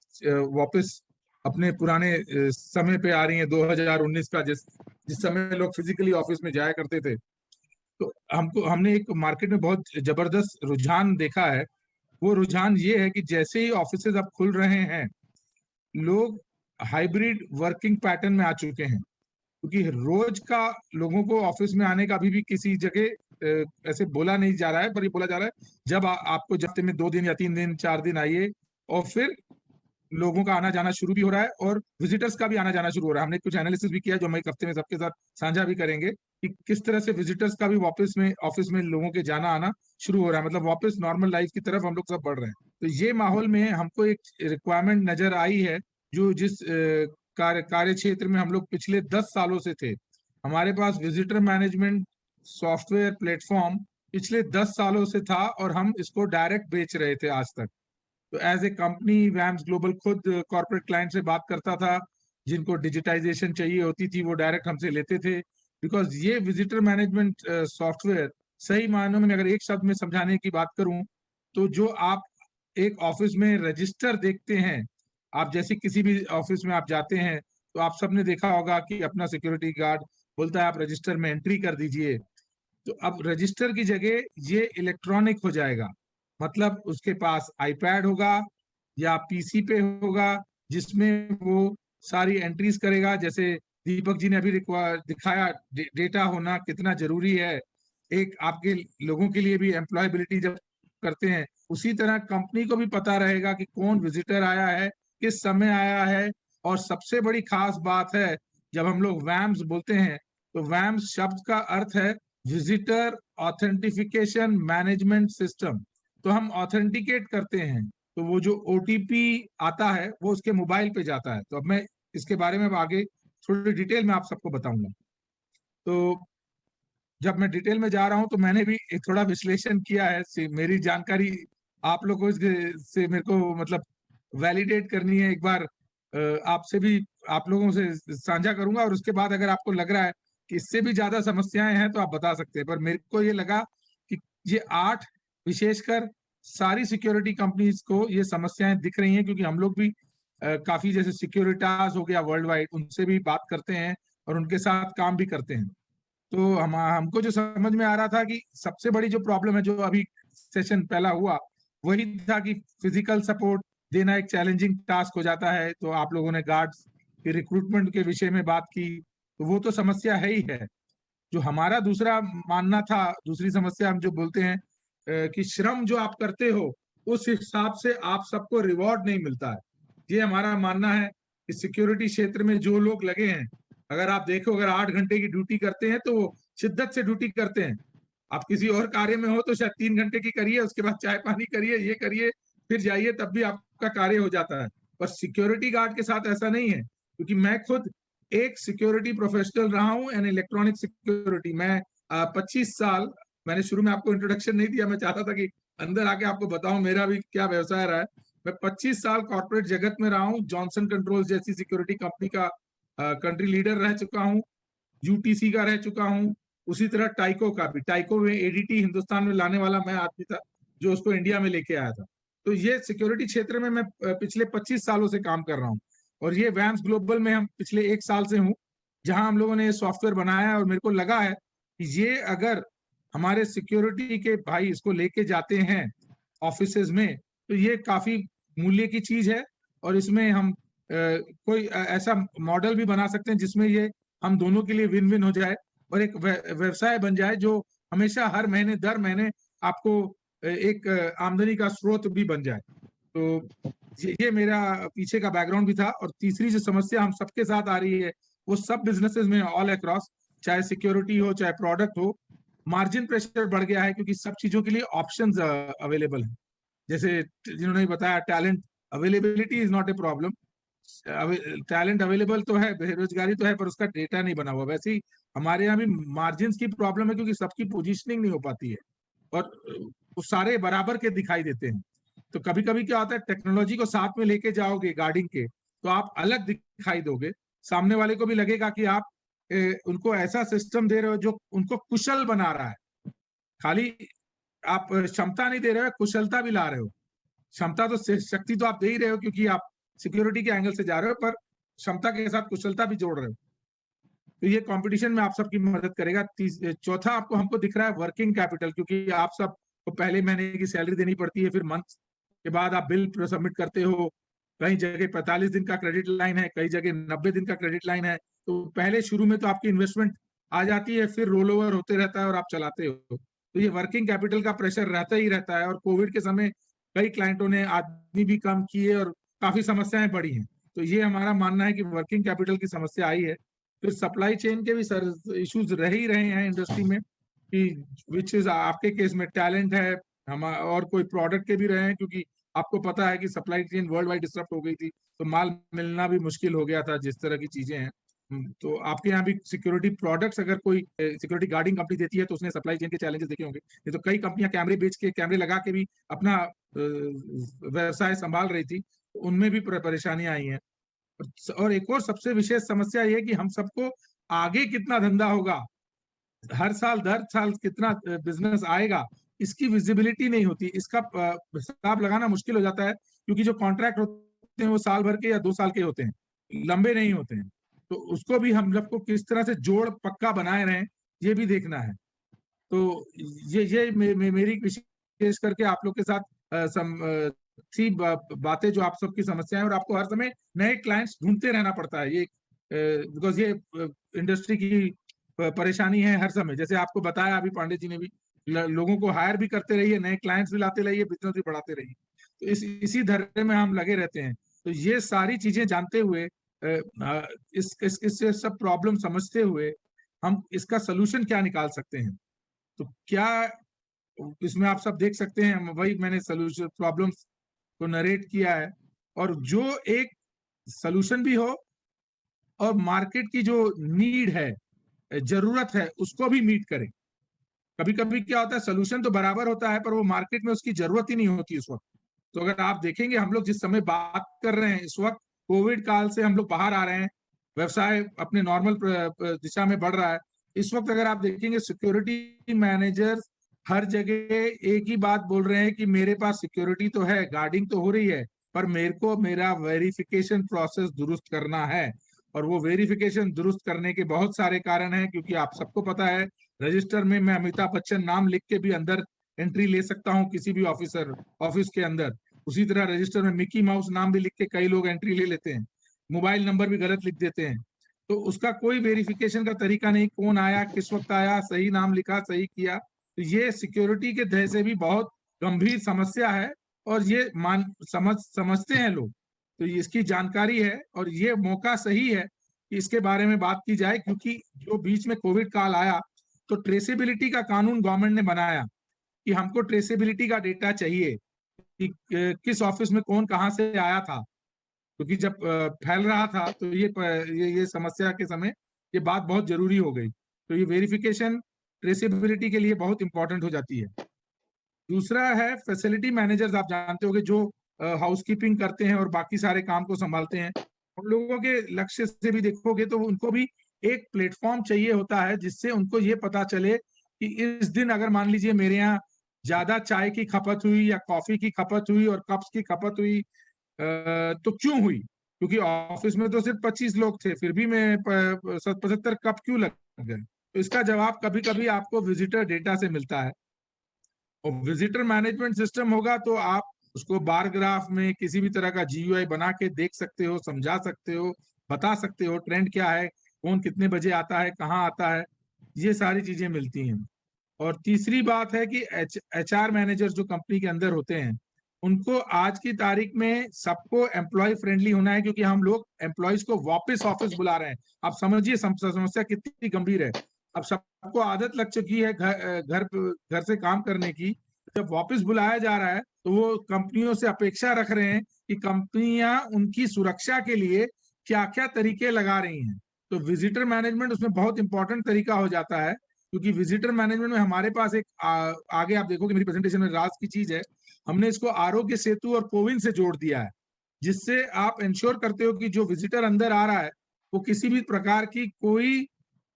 वापस अपने पुराने समय पे आ रही हैं, 2019 का जिस समय लोग फिजिकली ऑफिस में जाया करते थे, तो हमने एक मार्केट में बहुत जबरदस्त रुझान देखा है वो रुझान ये है कि जैसे ही ऑफिसेज अब खुल रहे हैं, लोग हाइब्रिड वर्किंग पैटर्न में आ चुके हैं, क्योंकि रोज का लोगों को ऑफिस में आने का अभी भी किसी जगह ऐसे बोला नहीं जा रहा है, पर ये बोला जा रहा है जब आपको हफ्ते में 2 दिन या 3 दिन 4 दिन आइए, और फिर लोगों का आना जाना शुरू भी हो रहा है और विजिटर्स का भी आना जाना शुरू हो रहा है। हमने कुछ एनालिसिस भी किया जो हम एक हफ्ते में सबके साथ साझा भी करेंगे कि किस तरह से विजिटर्स का भी वापस में ऑफिस में लोगों के जाना आना शुरू हो रहा है, मतलब वापस नॉर्मल लाइफ की तरफ हम लोग सब बढ़ रहे हैं। तो ये माहौल में हमको एक रिक्वायरमेंट नजर आई है, जो जिस कार्य क्षेत्र में हम लोग पिछले 10 सालों से थे। हमारे पास विजिटर मैनेजमेंट सॉफ्टवेयर प्लेटफॉर्म पिछले 10 सालों से था और हम इसको डायरेक्ट बेच रहे थे आज तक। तो एज ए कंपनी वैम्स ग्लोबल खुद कॉर्पोरेट क्लाइंट से बात करता था, जिनको डिजिटाइजेशन चाहिए होती थी वो डायरेक्ट हमसे लेते थे, बिकॉज ये विजिटर मैनेजमेंट सॉफ्टवेयर सही मायनों में अगर एक शब्द में समझाने की बात करूं तो जो आप एक ऑफिस में रजिस्टर देखते हैं, आप जैसे किसी भी ऑफिस में आप जाते हैं तो आप सबने देखा होगा कि अपना सिक्योरिटी गार्ड बोलता है आप रजिस्टर में एंट्री कर दीजिए। तो अब रजिस्टर की जगह ये इलेक्ट्रॉनिक हो जाएगा, मतलब उसके पास आईपैड होगा या पीसी पे होगा जिसमें वो सारी एंट्रीज करेगा। जैसे दीपक जी ने अभी दिखाया डेटा होना कितना जरूरी है एक आपके लोगों के लिए भी, एम्प्लॉयबिलिटी जब करते हैं उसी तरह कंपनी को भी पता रहेगा कि कौन विजिटर आया है, किस समय आया है। और सबसे बड़ी खास बात है, जब हम लोग वैम्स बोलते हैं तो वैम्स शब्द का अर्थ है विजिटर ऑथेंटिफिकेशन मैनेजमेंट सिस्टम। तो हम ऑथेंटिकेट करते हैं तो वो जो ओटीपी आता है वो उसके मोबाइल पे जाता है। तो अब मैं इसके बारे में आगे थोड़ी डिटेल में आप सबको बताऊंगा। तो जब मैं डिटेल में जा रहा हूं तो मैंने भी एक थोड़ा विश्लेषण किया है, मेरी जानकारी आप लोगों से मेरे को मतलब वैलिडेट करनी है, एक बार आपसे भी आप लोगों से साझा करूंगा, और उसके बाद अगर आपको लग रहा है कि इससे भी ज्यादा समस्याएं हैं तो आप बता सकते हैं। पर मेरे को ये लगा कि ये 8 विशेषकर सारी सिक्योरिटी कंपनीज को ये समस्याएं दिख रही हैं, क्योंकि हम लोग भी काफी जैसे सिक्योरिटास हो गया वर्ल्ड वाइड, उनसे भी बात करते हैं और उनके साथ काम भी करते हैं। तो हमको जो समझ में आ रहा था कि सबसे बड़ी जो प्रॉब्लम है, जो अभी सेशन पहला हुआ, वही था कि फिजिकल सपोर्ट देना एक चैलेंजिंग टास्क हो जाता है। तो आप लोगों ने गार्ड्स के रिक्रूटमेंट के विषय में बात की, तो वो तो समस्या है ही है। जो हमारा दूसरा मानना था, दूसरी समस्या हम जो बोलते हैं कि श्रम जो आप करते हो उस हिसाब से आप सबको रिवॉर्ड नहीं मिलता है। ये हमारा मानना है कि सिक्योरिटी क्षेत्र में जो लोग लगे हैं, अगर आप देखो अगर 8 घंटे की ड्यूटी करते हैं तो वो शिद्दत से ड्यूटी करते हैं। आप किसी और कार्य में हो तो शायद 3 घंटे की करिए, उसके बाद चाय पानी करिए, ये करिए, फिर जाइए, तब भी आपका कार्य हो जाता है। पर सिक्योरिटी गार्ड के साथ ऐसा नहीं है, क्योंकि मैं खुद एक सिक्योरिटी प्रोफेशनल रहा हूं एंड इलेक्ट्रॉनिक सिक्योरिटी। मैं 25 साल, मैंने शुरू में आपको इंट्रोडक्शन नहीं दिया, मैं चाहता था कि अंदर आके आपको बताऊं मेरा भी क्या व्यवसाय रहा है। मैं 25 साल कॉर्पोरेट जगत में रहा हूं, जॉनसन कंट्रोल्स जैसी सिक्योरिटी कंपनी का कंट्री लीडर रह चुका हूं, यूटीसी का रह चुका हूं, उसी तरह टाइको का भी। टाइको में एडीटी हिंदुस्तान में लाने वाला मैं आदमी था जो उसको इंडिया में लेके आया था। तो ये सिक्योरिटी क्षेत्र में मैं पिछले 25 सालों से काम कर रहा हूँ, और ये वैम्स ग्लोबल में हम पिछले 1 साल से हूँ, जहां हम लोगों ने ये सॉफ्टवेयर बनाया है। और मेरे को लगा है कि ये अगर हमारे सिक्योरिटी के भाई इसको लेके जाते हैं ऑफिसेज में तो ये काफी मूल्य की चीज है, और इसमें हम कोई ऐसा मॉडल भी बना सकते हैं जिसमें ये हम दोनों के लिए विन विन हो जाए और एक व्यवसाय बन जाए जो हमेशा हर महीने दर महीने आपको एक आमदनी का स्रोत भी बन जाए। तो ये मेरा पीछे का बैकग्राउंड भी था। और तीसरी जो समस्या हम सबके साथ आ रही है वो सब बिजनेसेस में ऑल अक्रॉस, चाहे सिक्योरिटी हो चाहे प्रोडक्ट हो, मार्जिन प्रेशर बढ़ गया है, क्योंकि सब चीजों के लिए ऑप्शंस अवेलेबल हैं। जैसे जिन्होंने बताया talent availability is not a problem, talent available तो है, बेरोजगारी तो है, पर उसका डेटा नहीं बना हुआ। वैसे ही हमारे यहाँ भी मार्जिन की प्रॉब्लम है, क्योंकि सबकी पोजीशनिंग नहीं हो पाती है और वो सारे बराबर के दिखाई देते हैं। तो कभी कभी क्या होता है, टेक्नोलॉजी को साथ में लेके जाओगे गार्डिंग के तो आप अलग दिखाई दोगे, सामने वाले को भी लगेगा कि आप उनको ऐसा सिस्टम दे रहे हो जो उनको कुशल बना रहा है। खाली आप क्षमता नहीं दे रहे हो, कुशलता भी ला रहे हो। क्षमता तो शक्ति तो आप दे ही रहे हो क्योंकि आप सिक्योरिटी के एंगल से जा रहे हो, पर क्षमता के साथ कुशलता भी जोड़ रहे हो। तो ये कंपटीशन में आप सबकी मदद करेगा। चौथा आपको हमको दिख रहा है वर्किंग कैपिटल, क्योंकि आप सब को पहले महीने की सैलरी देनी पड़ती है, फिर मंथ के बाद आप बिल सबमिट करते हो। कई जगह 45 दिन का क्रेडिट लाइन है, कई जगह 90 दिन का क्रेडिट लाइन है। तो पहले शुरू में तो आपकी इन्वेस्टमेंट आ जाती है, फिर रोल ओवर होते रहता है और आप चलाते हो। तो ये वर्किंग कैपिटल का प्रेशर रहता ही रहता है। और कोविड के समय कई क्लाइंटों ने आदमी भी कम किए और काफी समस्याएं बढ़ी हैं। तो ये हमारा मानना है कि वर्किंग कैपिटल की समस्या आई है। फिर सप्लाई चेन के भी सर इश्यूज रह ही रहे हैं इंडस्ट्री में, कि विच इज आपके केस में टैलेंट है, हम और कोई प्रोडक्ट के भी रहे हैं, क्योंकि आपको पता है कि supply chain world wide disturb हो गई थी, तो माल मिलना भी मुश्किल हो गया था, जिस तरह की चीजें हैं। तो आपके यहाँ भी सिक्योरिटी प्रोडक्ट्स अगर कोई सिक्योरिटी गार्डिंग कंपनी देती है तो उसने सप्लाई चेन के चैलेंजेस देखे होंगे। ये तो कई कंपनियां कैमरे बेच के, कैमरे लगा के भी अपना व्यवसाय संभाल रही थी, उनमें भी परेशानियां आई हैं। और एक और सबसे विशेष समस्या ये कि हम सबको आगे कितना धंधा होगा, हर साल दर साल कितना बिजनेस आएगा, इसकी विजिबिलिटी नहीं होती। इसका हिसाब लगाना मुश्किल हो जाता है, क्योंकि जो कॉन्ट्रैक्ट होते हैं वो साल भर के या 2 साल के होते हैं, लंबे नहीं होते हैं। तो उसको भी हम लोग को किस तरह से जोड़ पक्का बनाए रहें, ये भी देखना है। तो ये मेरी विशेष करके आप लोग के साथ थी बातें जो आप सबकी समस्याएं, और आपको हर समय नए क्लाइंट्स ढूंढते रहना पड़ता है, ये बिकॉज ये इंडस्ट्री की परेशानी है हर समय। जैसे आपको बताया अभी पांडे जी ने भी, लोगों को हायर भी करते रहिए, नए क्लाइंट्स भी लाते रहिए, बिजनेस भी बढ़ाते रहिए। तो इसी धर्रे में हम लगे रहते हैं। तो ये सारी चीजें जानते हुए, इससे सब प्रॉब्लम समझते हुए हम इसका सोल्यूशन क्या निकाल सकते हैं। तो क्या इसमें आप सब देख सकते हैं, वही मैंने सोल्यूशन प्रॉब्लम्स को नरेट किया है, और जो एक सोल्यूशन भी हो और मार्केट की जो नीड है, जरूरत है, उसको भी मीट करे। कभी कभी क्या होता है, सोल्यूशन तो बराबर होता है पर वो मार्केट में उसकी जरूरत ही नहीं होती उस वक्त। तो अगर आप देखेंगे, हम लोग जिस समय बात कर रहे हैं, इस वक्त कोविड काल से हम लोग बाहर आ रहे हैं, व्यवसाय अपने नॉर्मल दिशा में बढ़ रहा है। इस वक्त अगर आप देखेंगे, सिक्योरिटी मैनेजर्स हर जगह एक ही बात बोल रहे हैं कि मेरे पास सिक्योरिटी तो है, गार्डिंग तो हो रही है, पर मेरे को मेरा वेरिफिकेशन प्रोसेस दुरुस्त करना है। और वो वेरिफिकेशन दुरुस्त करने के बहुत सारे कारण हैं, क्योंकि आप सबको पता है, रजिस्टर में मैं अमिताभ बच्चन नाम लिख के भी अंदर एंट्री ले सकता हूं किसी भी ऑफिस के अंदर। उसी तरह रजिस्टर में मिकी माउस नाम भी लिख के कई लोग एंट्री ले लेते हैं, मोबाइल नंबर भी गलत लिख देते हैं। तो उसका कोई वेरिफिकेशन का तरीका नहीं, कौन आया, किस वक्त आया, सही नाम लिखा, सही किया। तो ये सिक्योरिटी के दृष्टि से भी बहुत गंभीर समस्या है, और ये समझते हैं लोग। तो इसकी जानकारी है, और ये मौका सही है कि इसके बारे में बात की जाए, क्योंकि जो बीच में कोविड काल आया, तो ट्रेसेबिलिटी का कानून गवर्नमेंट ने बनाया कि हमको ट्रेसेबिलिटी का डेटा चाहिए कि किस ऑफिस में कौन कहां से आया था, क्योंकि जब फैल रहा था तो ये समस्या के समय ये बात बहुत जरूरी हो गई। तो ये वेरिफिकेशन ट्रेसेबिलिटी के लिए बहुत इंपॉर्टेंट हो जाती है। दूसरा है फैसिलिटी मैनेजर्स, आप जानते होंगे, जो हाउसकीपिंग करते हैं और बाकी सारे काम को संभालते हैं। उन लोगों के लक्ष्य से भी देखोगे तो उनको भी एक प्लेटफॉर्म चाहिए होता है, जिससे उनको ये पता चले कि इस दिन अगर मान लीजिए मेरे यहाँ ज्यादा चाय की खपत हुई या कॉफी की खपत हुई और कप्स की खपत हुई, तो क्यों हुई? क्योंकि ऑफिस में तो सिर्फ 25 लोग थे, फिर भी मैं 75 कप क्यों लग गए? तो इसका जवाब कभी कभी आपको विजिटर डेटा से मिलता है। और विजिटर मैनेजमेंट सिस्टम होगा तो आप उसको बार ग्राफ में किसी भी तरह का जीयूआई बना के देख सकते हो, समझा सकते हो, बता सकते हो ट्रेंड क्या है, कौन कितने बजे आता है, कहाँ आता है, ये सारी चीजें मिलती हैं। और तीसरी बात है कि एचआर मैनेजर जो कंपनी के अंदर होते हैं, उनको आज की तारीख में सबको एम्प्लॉय फ्रेंडली होना है, क्योंकि हम लोग एम्प्लॉयज को वापस ऑफिस बुला रहे हैं। आप समझिए समस्या कितनी गंभीर है। अब सबको आदत लग चुकी है घर से काम करने की। जब वापस बुलाया जा रहा है तो वो कंपनियों से अपेक्षा रख रहे हैं कि कंपनियां उनकी सुरक्षा के लिए क्या क्या तरीके लगा रही हैं। तो विजिटर मैनेजमेंट उसमें बहुत इंपॉर्टेंट तरीका हो जाता है, क्योंकि विजिटर मैनेजमेंट में हमारे पास एक आगे आप देखोगे मेरी प्रेजेंटेशन में राज की चीज है, हमने इसको आरोग्य सेतु और कोविन से जोड़ दिया है, जिससे आप इंश्योर करते हो कि जो विजिटर अंदर आ रहा है वो किसी भी प्रकार की कोई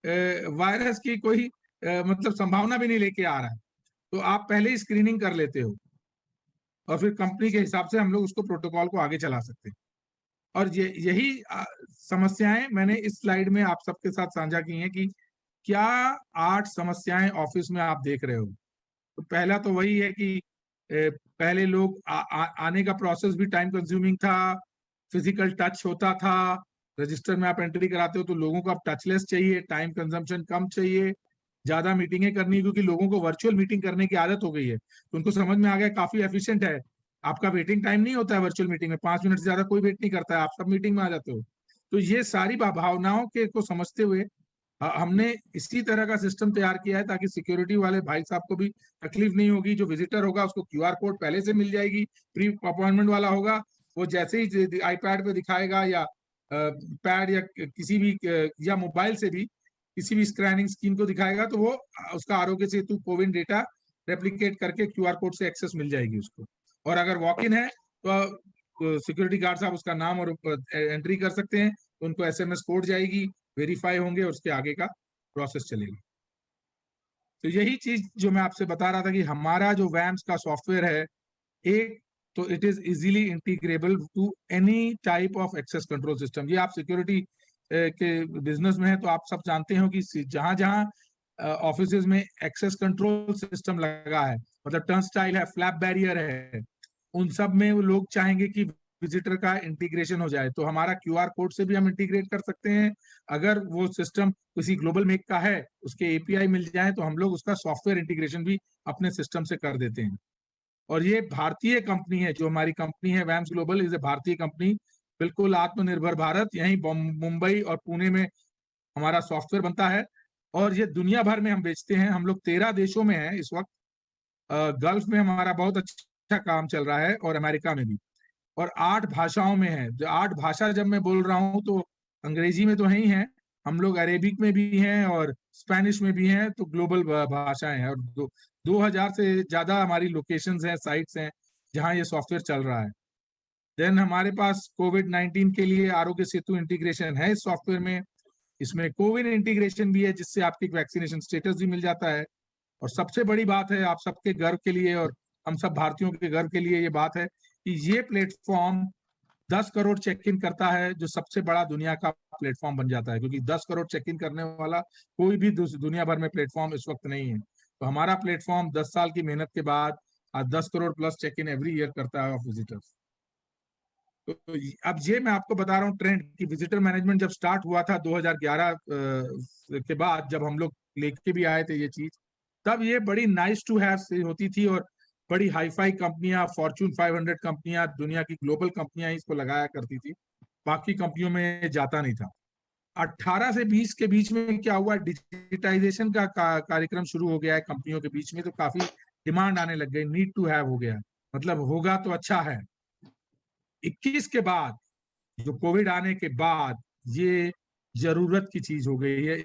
वायरस की कोई मतलब संभावना भी नहीं लेके आ रहा है। तो आप पहले ही स्क्रीनिंग कर लेते हो, और फिर कंपनी के हिसाब से हम लोग उसको प्रोटोकॉल को आगे चला सकते हैं। और यही समस्याएं मैंने इस स्लाइड में आप सबके साथ साझा की हैं कि क्या 8 समस्याएं ऑफिस में आप देख रहे हो। तो पहला तो वही है कि पहले लोग आने का प्रोसेस भी टाइम कंज्यूमिंग था, फिजिकल टच होता था, रजिस्टर में आप एंट्री कराते हो तो लोगों को अब टचलेस चाहिए, टाइम कंजम्पशन कम चाहिए, ज्यादा मीटिंगें करनी है, क्योंकि लोगों को वर्चुअल मीटिंग करने की आदत हो गई है, तो उनको समझ में आ गया काफी एफिशिएंट है, आपका वेटिंग टाइम नहीं होता है वर्चुअल मीटिंग में, 5 मिनट से ज्यादा कोई वेट नहीं करता है, आप सब मीटिंग में आ जाते हो। तो ये सारी भावनाओं के को समझते हुए हमने इसी तरह का सिस्टम तैयार किया है, ताकि सिक्योरिटी वाले भाई साहब को भी तकलीफ नहीं होगी, जो विजिटर होगा उसको क्यूआर कोड पहले से मिल जाएगी, प्री अपॉइंटमेंट वाला होगा, वो जैसे ही आईपैड पे दिखाएगा या पैड या किसी भी या मोबाइल से भी किसी भी स्कैनिंग स्कीम को दिखाएगा, तो वो उसका आरोग्य सेतु कोविन डेटा रेप्लिकेट करके क्यूआर कोड से एक्सेस मिल जाएगी उसको। और अगर वॉक इन है तो सिक्योरिटी गार्ड साहब उसका नाम और एंट्री कर सकते हैं, तो उनको एसएमएस कोड जाएगी, वेरीफाई होंगे और उसके आगे का प्रोसेस चलेगा। तो यही चीज जो मैं आपसे बता रहा था कि हमारा जो वैम्स का सॉफ्टवेयर है, एक तो it is easily integrable to any type of access control system. ये आप सिक्योरिटी के बिजनेस में है तो आप सब जानते हो कि जहां जहां ऑफिस में एक्सेस कंट्रोल सिस्टम लगा है, मतलब टर्नस्टाइल है, फ्लैप बैरियर है, उन सब में वो लोग चाहेंगे कि विजिटर का इंटीग्रेशन हो जाए, तो हमारा क्यूआर कोड से भी हम इंटीग्रेट कर सकते हैं। अगर वो सिस्टम किसी ग्लोबल मेक का है, उसके एपीआई मिल जाए, तो हम लोग उसका सॉफ्टवेयर इंटीग्रेशन भी अपने सिस्टम से कर देते हैं। और ये भारतीय कंपनी है, जो हमारी कंपनी है वैम्स ग्लोबल इज ए भारतीय कंपनी, बिल्कुल आत्मनिर्भर भारत, यहीं मुंबई और पुणे में हमारा सॉफ्टवेयर बनता है, और ये दुनिया भर में हम बेचते हैं। हम लोग 13 देशों में हैं इस वक्त, गल्फ में हमारा बहुत अच्छा काम चल रहा है, और अमेरिका में भी, और 8 भाषाओं में है। जो 8 भाषा जब मैं बोल रहा हूँ तो अंग्रेजी में तो है ही है, हम लोग अरेबिक में भी हैं और स्पेनिश में भी हैं, तो ग्लोबल भाषाएं हैं, और 2000 से ज्यादा हमारी लोकेशंस हैं, साइट्स हैं जहां ये सॉफ्टवेयर चल रहा है। देन हमारे पास कोविड-19 के लिए आरोग्य सेतु इंटीग्रेशन है इस सॉफ्टवेयर में, इसमें कोविन इंटीग्रेशन भी है, जिससे आपकी वैक्सीनेशन स्टेटस भी मिल जाता है। और सबसे बड़ी बात है आप सबके गर्व के लिए और हम सब भारतीयों के गर्व के लिए ये बात है कि ये प्लेटफॉर्म 10 करोड़ चेक इन करता है, जो सबसे बड़ा दुनिया का प्लेटफॉर्म बन जाता है, क्योंकि 10 करोड़ चेक इन करने वाला कोई भी दुनिया भर में प्लेटफॉर्म इस वक्त नहीं है। तो हमारा प्लेटफॉर्म 10 साल की मेहनत के बाद आज 10 crore plus check in every year करता है ऑफ विजिटर्स। तो अब ये मैं आपको बता रहा हूँ ट्रेंड कि विजिटर मैनेजमेंट जब स्टार्ट हुआ था 2011 के बाद, जब हम लोग लेके भी आए थे ये चीज, तब ये बड़ी नाइस टू हैव होती थी, और बड़ी हाईफाई कंपनियां, फॉर्चून 500 कंपनियां, दुनिया की ग्लोबल कंपनियां इसको लगाया करती थी, बाकी कंपनियों में जाता नहीं था। 18 से 20 के बीच में क्या हुआ, डिजिटाइजेशन का कार्यक्रम शुरू हो गया है कंपनियों के बीच में, तो काफी डिमांड आने लग गई, नीड टू हैव हो गया, मतलब होगा तो अच्छा है। 21 के बाद, जो कोविड आने के बाद, ये जरूरत की चीज हो गई है,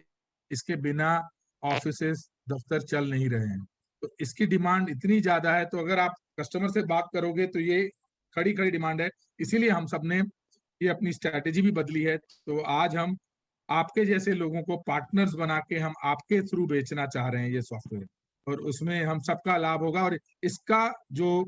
इसके बिना ऑफिसेस दफ्तर चल नहीं रहे हैं, तो इसकी डिमांड इतनी ज्यादा है, तो अगर आप कस्टमर से बात करोगे तो ये खड़ी खड़ी डिमांड है। इसीलिए हम सब ने ये अपनी स्ट्रैटेजी भी बदली है। तो आज हम आपके जैसे लोगों को पार्टनर्स बना के हम आपके थ्रू बेचना चाह रहे हैं ये सॉफ्टवेयर, और उसमें हम सबका लाभ होगा। और इसका जो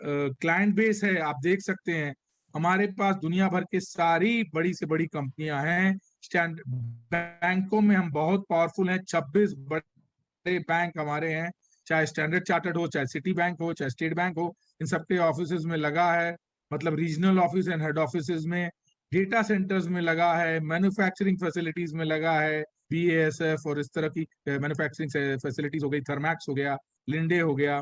क्लाइंट बेस है आप देख सकते हैं, हमारे पास दुनिया भर के सारी बड़ी से बड़ी कंपनियां हैं। स्टैंड बैंकों में हम बहुत पावरफुल हैं, 26 बड़े बैंक हमारे हैं, चाहे स्टैंडर्ड चार्टर्ड हो, चाहे सिटी बैंक हो, चाहे स्टेट बैंक हो, इन सबके ऑफिस में लगा है, मतलब regional office and head office में, डेटा सेंटर्स में लगा है, मैन्युफैक्चरिंग फैसिलिटीज में लगा है, BASF और इस तरह की मैन्युफैक्चरिंग फैसिलिटीज हो गई, थर्मैक्स हो गया, लिंडे हो गया,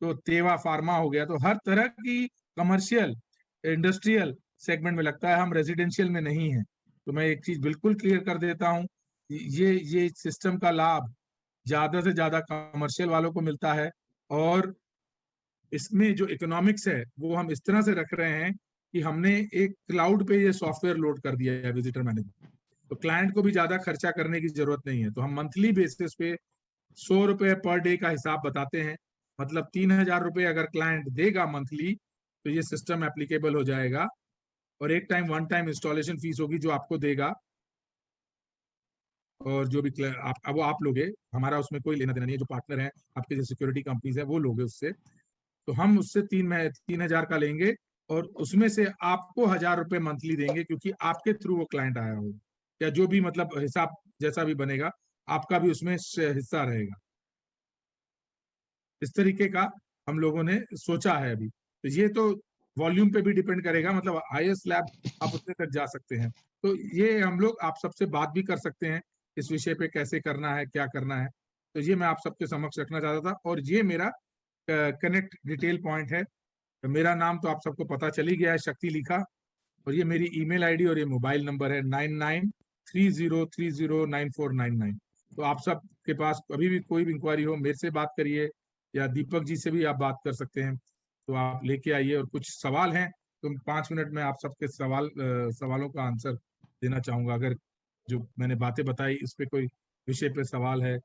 तो तेवा फार्मा हो गया, तो हर तरह की कमर्शियल इंडस्ट्रियल सेगमेंट में लगता है, हम रेजिडेंशियल में नहीं है। तो मैं एक चीज बिल्कुल क्लियर कर देता हूँ, ये सिस्टम का लाभ ज्यादा से ज्यादा कमर्शियल वालों को मिलता है, और इसमें जो इकोनॉमिक्स है वो हम इस तरह से रख रहे हैं कि हमने एक क्लाउड पे ये सॉफ्टवेयर लोड कर दिया है विजिटर मैनेजमेंट, तो क्लाइंट को भी ज्यादा खर्चा करने की जरूरत नहीं है। तो हम मंथली बेसिस पे 100 रुपए पर डे का हिसाब बताते हैं, मतलब 3000 रुपए अगर क्लाइंट देगा मंथली, तो ये सिस्टम एप्लीकेबल हो जाएगा, और एक time one time installation fees होगी जो आपको देगा, और जो भी वो आप लोगे, हमारा उसमें कोई लेना देना नहीं है, जो पार्टनर है आपके जो सिक्योरिटी कंपनीज है वो लोगे उससे, तो हम उससे 3000 का लेंगे, और उसमें से आपको 1000 रुपए मंथली देंगे, क्योंकि आपके थ्रू वो क्लाइंट आया हो, या जो भी मतलब हिसाब जैसा भी बनेगा, आपका भी उसमें हिस्सा रहेगा। इस तरीके का हम लोगों ने सोचा है अभी। तो ये तो वॉल्यूम पे भी डिपेंड करेगा, मतलब हाईएस्ट स्लैब आप उतने तक जा सकते हैं। तो ये हम लोग आप सबसे बात भी कर सकते हैं इस विषय पे, कैसे करना है, क्या करना है। तो ये मैं आप सबके समक्ष रखना चाहता था, और ये मेरा कनेक्ट डिटेल पॉइंट है। तो मेरा नाम तो आप सबको पता चल ही गया है, शक्ति लिखा, और ये मेरी ईमेल आईडी और ये मोबाइल नंबर है 9930309499। तो आप सब के पास कभी भी कोई भी इंक्वायरी हो, मेरे से बात करिए या दीपक जी से भी आप बात कर सकते हैं। तो आप लेके आइए, और कुछ सवाल हैं तो 5 मिनट में आप सबके सवालों का आंसर देना चाहूंगा। अगर जो मैंने बातें बताई इस पे कोई विषय पे सवाल है